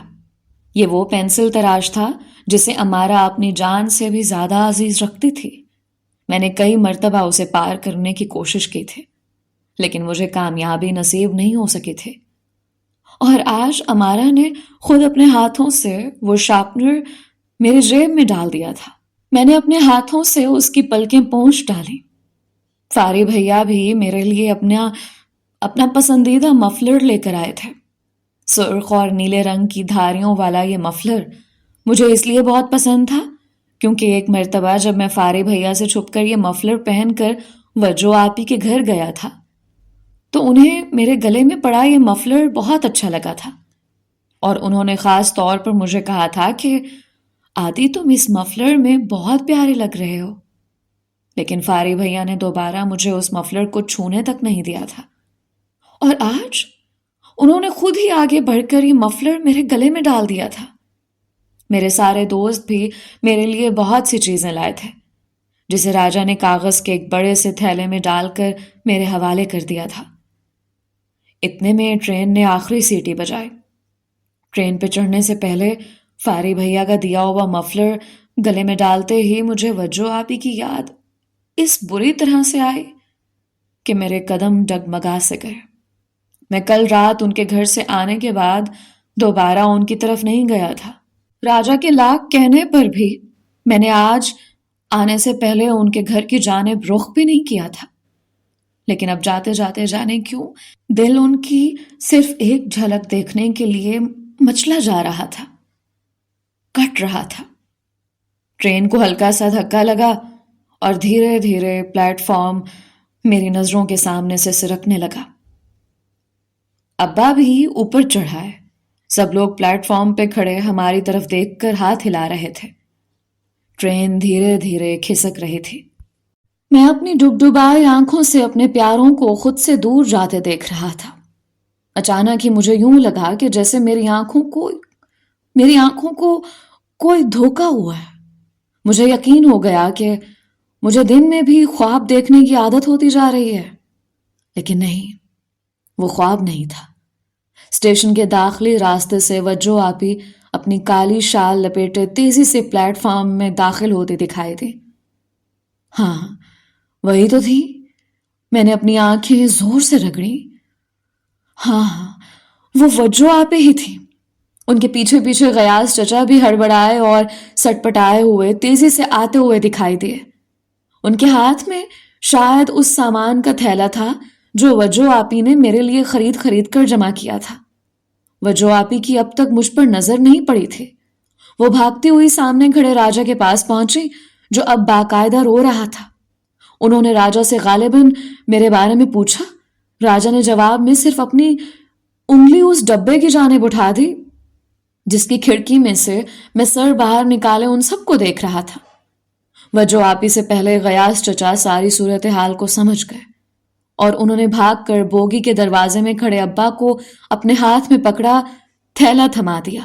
یہ وہ پینسل تراش تھا جسے امارا اپنی جان سے بھی زیادہ عزیز رکھتی تھی۔ میں نے کئی مرتبہ اسے پار کرنے کی کوشش کی تھی، لیکن مجھے کامیابی نصیب نہیں ہو سکی تھی۔ اور آج امارا نے خود اپنے ہاتھوں سے وہ شارپنر میرے جیب میں ڈال دیا تھا۔ میں نے اپنے ہاتھوں سے اس کی پلکیں پونچھ ڈالیں۔ فاری بھیا بھی میرے لیے اپنا پسندیدہ مفلر لے کر آئے تھے۔ سرخ اور نیلے رنگ کی دھاریوں والا یہ مفلر مجھے اس لیے بہت پسند تھا کیونکہ ایک مرتبہ جب میں فاری بھیا سے چھپ کر یہ مفلر پہن کر وجو آپی کے گھر گیا تھا تو انہیں میرے گلے میں پڑا یہ مفلر بہت اچھا لگا تھا، اور انہوں نے خاص طور پر مجھے کہا تھا کہ آدی تم اس مفلر میں بہت پیارے لگ رہے ہو۔ لیکن فاری بھیا نے دوبارہ مجھے اس مفلر کو چھونے تک نہیں دیا تھا، اور آج انہوں نے خود ہی آگے بڑھ کر یہ مفلر میرے گلے میں ڈال دیا تھا۔ میرے سارے دوست بھی میرے لیے بہت سی چیزیں لائے تھے جسے راجا نے کاغذ کے ایک بڑے سے تھیلے میں ڈال کر میرے حوالے کر دیا تھا۔ اتنے میں ٹرین نے آخری سیٹی بجائی۔ ٹرین پہ چڑھنے سے پہلے فاری بھیا کا دیا ہوا مفلر گلے میں ڈالتے ہی مجھے وجو آپی کی یاد اس بری طرح سے آئی کہ میرے قدم ڈگمگا سے گئے۔ میں کل رات ان کے گھر سے آنے کے بعد دوبارہ ان کی طرف نہیں گیا تھا۔ راجا کے لاکھ کہنے پر بھی میں نے آج آنے سے پہلے ان کے گھر کی جانب رخ بھی نہیں کیا تھا، لیکن اب جاتے جاتے جانے کیوں دل ان کی صرف ایک جھلک دیکھنے کے لیے مچلا جا رہا تھا، کٹ رہا تھا۔ ٹرین کو ہلکا سا دھکا لگا اور دھیرے دھیرے پلیٹ فارم میری نظروں کے سامنے سے سرکنے لگا۔ ابا بھی اوپر چڑھائے، سب لوگ پلیٹ فارم پہ کھڑے ہماری طرف دیکھ کر ہاتھ ہلا رہے تھے۔ ٹرین دھیرے دھیرے کھسک رہی تھی۔ میں اپنی ڈبڈبائی آنکھوں سے اپنے پیاروں کو خود سے دور جاتے دیکھ رہا تھا۔ اچانک ہی مجھے یوں لگا کہ جیسے میری آنکھوں کو کوئی دھوکا ہوا ہے۔ مجھے یقین ہو گیا کہ مجھے دن میں بھی خواب دیکھنے کی عادت ہوتی جا رہی ہے، لیکن نہیں، وہ خواب نہیں تھا۔ اسٹیشن کے داخلی راستے سے وجو آپی اپنی کالی شال لپیٹے تیزی سے پلیٹ فارم میں داخل ہوتی دکھائی تھی۔ ہاں، وہی تو تھی۔ میں نے اپنی آنکھیں زور سے رگڑی۔ ہاں، وہ وجو آپی ہی تھی۔ ان کے پیچھے پیچھے غیاث چچا بھی ہڑبڑائے اور سٹ پٹائے ہوئے تیزی سے آتے ہوئے دکھائی دیے۔ ان کے ہاتھ میں شاید اس سامان کا تھیلا تھا جو وجو آپی نے میرے لیے خرید کر جمع کیا تھا۔ وجو آپی کی اب تک مجھ پر نظر نہیں پڑی تھی۔ وہ بھاگتی ہوئی سامنے کھڑے راجا کے پاس پہنچی جو اب باقاعدہ رو رہا تھا۔ انہوں نے راجا سے غالباً میرے بارے میں پوچھا۔ راجا نے جواب میں صرف اپنی انگلی اس ڈبے کی جانب اٹھا دی جس کی کھڑکی میں سے میں سر باہر نکالے ان سب کو دیکھ رہا تھا۔ وجو آپی سے پہلے غیاث چچا ساری صورتحال کو سمجھ گئے اور انہوں نے بھاگ کر بوگی کے دروازے میں کھڑے ابا کو اپنے ہاتھ میں پکڑا، تھیلا تھما دیا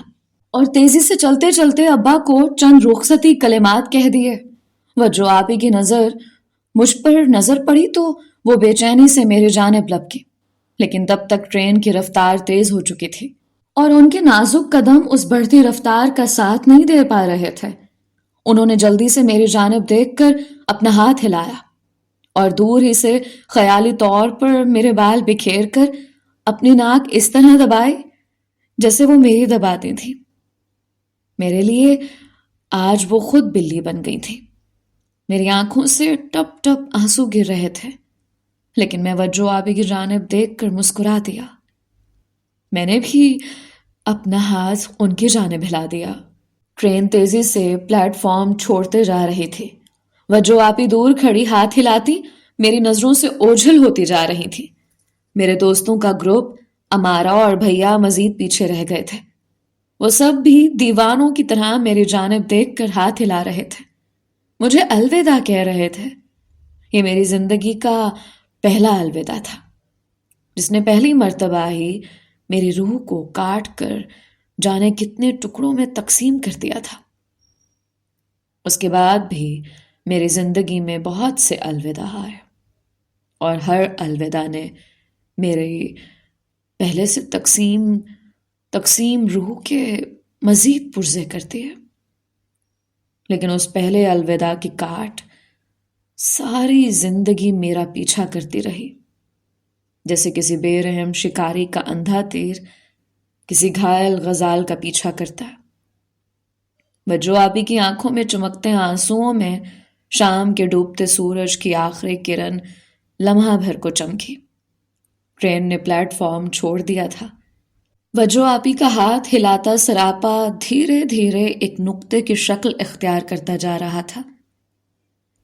اور تیزی سے چلتے چلتے ابا کو چند رخصتی کلمات کہہ دیے۔ وجو آپی کی نظر مجھ پر نظر پڑی تو وہ بے چینی سے میری جانب لپکی، لیکن تب تک ٹرین کی رفتار تیز ہو چکی تھی اور ان کے نازک قدم اس بڑھتی رفتار کا ساتھ نہیں دے پا رہے تھے۔ انہوں نے جلدی سے میری جانب دیکھ کر اپنا ہاتھ ہلایا اور دور ہی سے خیالی طور پر میرے بال بکھیر کر اپنی ناک اس طرح دبائی جیسے وہ میری دباتی تھی۔ میرے لیے آج وہ خود بلی بن گئی تھی۔ میری آنکھوں سے ٹپ ٹپ آنسو گر رہے تھے، لیکن میں وجو آپی کی جانب دیکھ کر مسکرا دیا۔ میں نے بھی اپنا ہاتھ ان کی جانب ہلا دیا۔ ٹرین تیزی سے پلیٹ فارم چھوڑتے جا رہی تھی۔ وجو آپی دور کھڑی ہاتھ ہلاتی میری نظروں سے اوجھل ہوتی جا رہی تھی۔ میرے دوستوں کا گروپ امارا اور بھیا مزید پیچھے رہ گئے تھے۔ وہ سب بھی دیوانوں کی طرح میری جانب دیکھ کر ہاتھ ہلا رہے تھے، مجھے الوداع کہہ رہے تھے۔ یہ میری زندگی کا پہلا الوداع تھا جس نے پہلی مرتبہ ہی میری روح کو کاٹ کر جانے کتنے ٹکڑوں میں تقسیم کر دیا تھا۔ اس کے بعد بھی میری زندگی میں بہت سے الوداع آئے اور ہر الوداع نے میری پہلے سے تقسیم روح کے مزید پرزے کرتی ہے، لیکن اس پہلے الوداع کی کاٹ ساری زندگی میرا پیچھا کرتی رہی، جیسے کسی بے رحم شکاری کا اندھا تیر کسی گھائل غزال کا پیچھا کرتا ہے۔ بجو آپی کی آنکھوں میں چمکتے آنسوؤں میں شام کے ڈوبتے سورج کی آخری کرن لمحہ بھر کو چمکی۔ ٹرین نے پلیٹ فارم چھوڑ دیا تھا۔ وجو آپی کا ہاتھ ہلاتا سراپا دھیرے دھیرے ایک نقطے کی شکل اختیار کرتا جا رہا تھا۔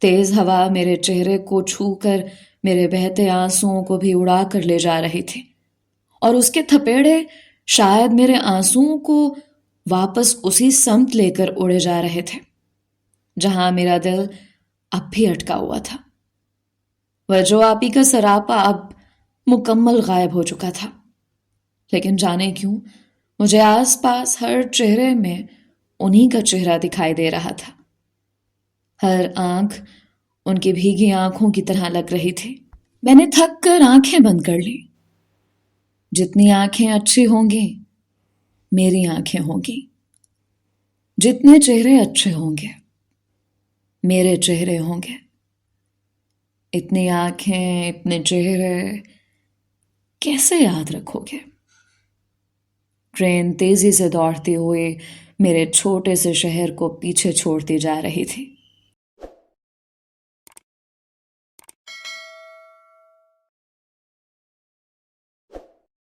تیز ہوا میرے چہرے کو چھو کر میرے بہتے آنسوؤں کو بھی اڑا کر لے جا رہی تھی، اور اس کے تھپیڑے شاید میرے آنسوؤں کو واپس اسی سمت لے کر اڑے جا رہے تھے جہاں میرا دل اب بھی اٹکا ہوا تھا۔ وجو آپی کا سراپا اب مکمل غائب ہو چکا تھا، لیکن جانے کیوں مجھے آس پاس ہر چہرے میں انہی کا چہرہ دکھائی دے رہا تھا۔ ہر آنکھ ان کی بھیگی آنکھوں کی طرح لگ رہی تھی۔ میں نے تھک کر آنکھیں بند کر لی۔ جتنی آنکھیں اچھی ہوں گی میری آنکھیں ہوں گی، جتنے چہرے اچھے ہوں گے میرے چہرے ہوں گے۔ اتنی آنکھیں، اتنے چہرے کیسے یاد رکھو گے؟ ٹرین تیزی سے دوڑتی ہوئی میرے چھوٹے سے شہر کو پیچھے چھوڑتی جا رہی تھی۔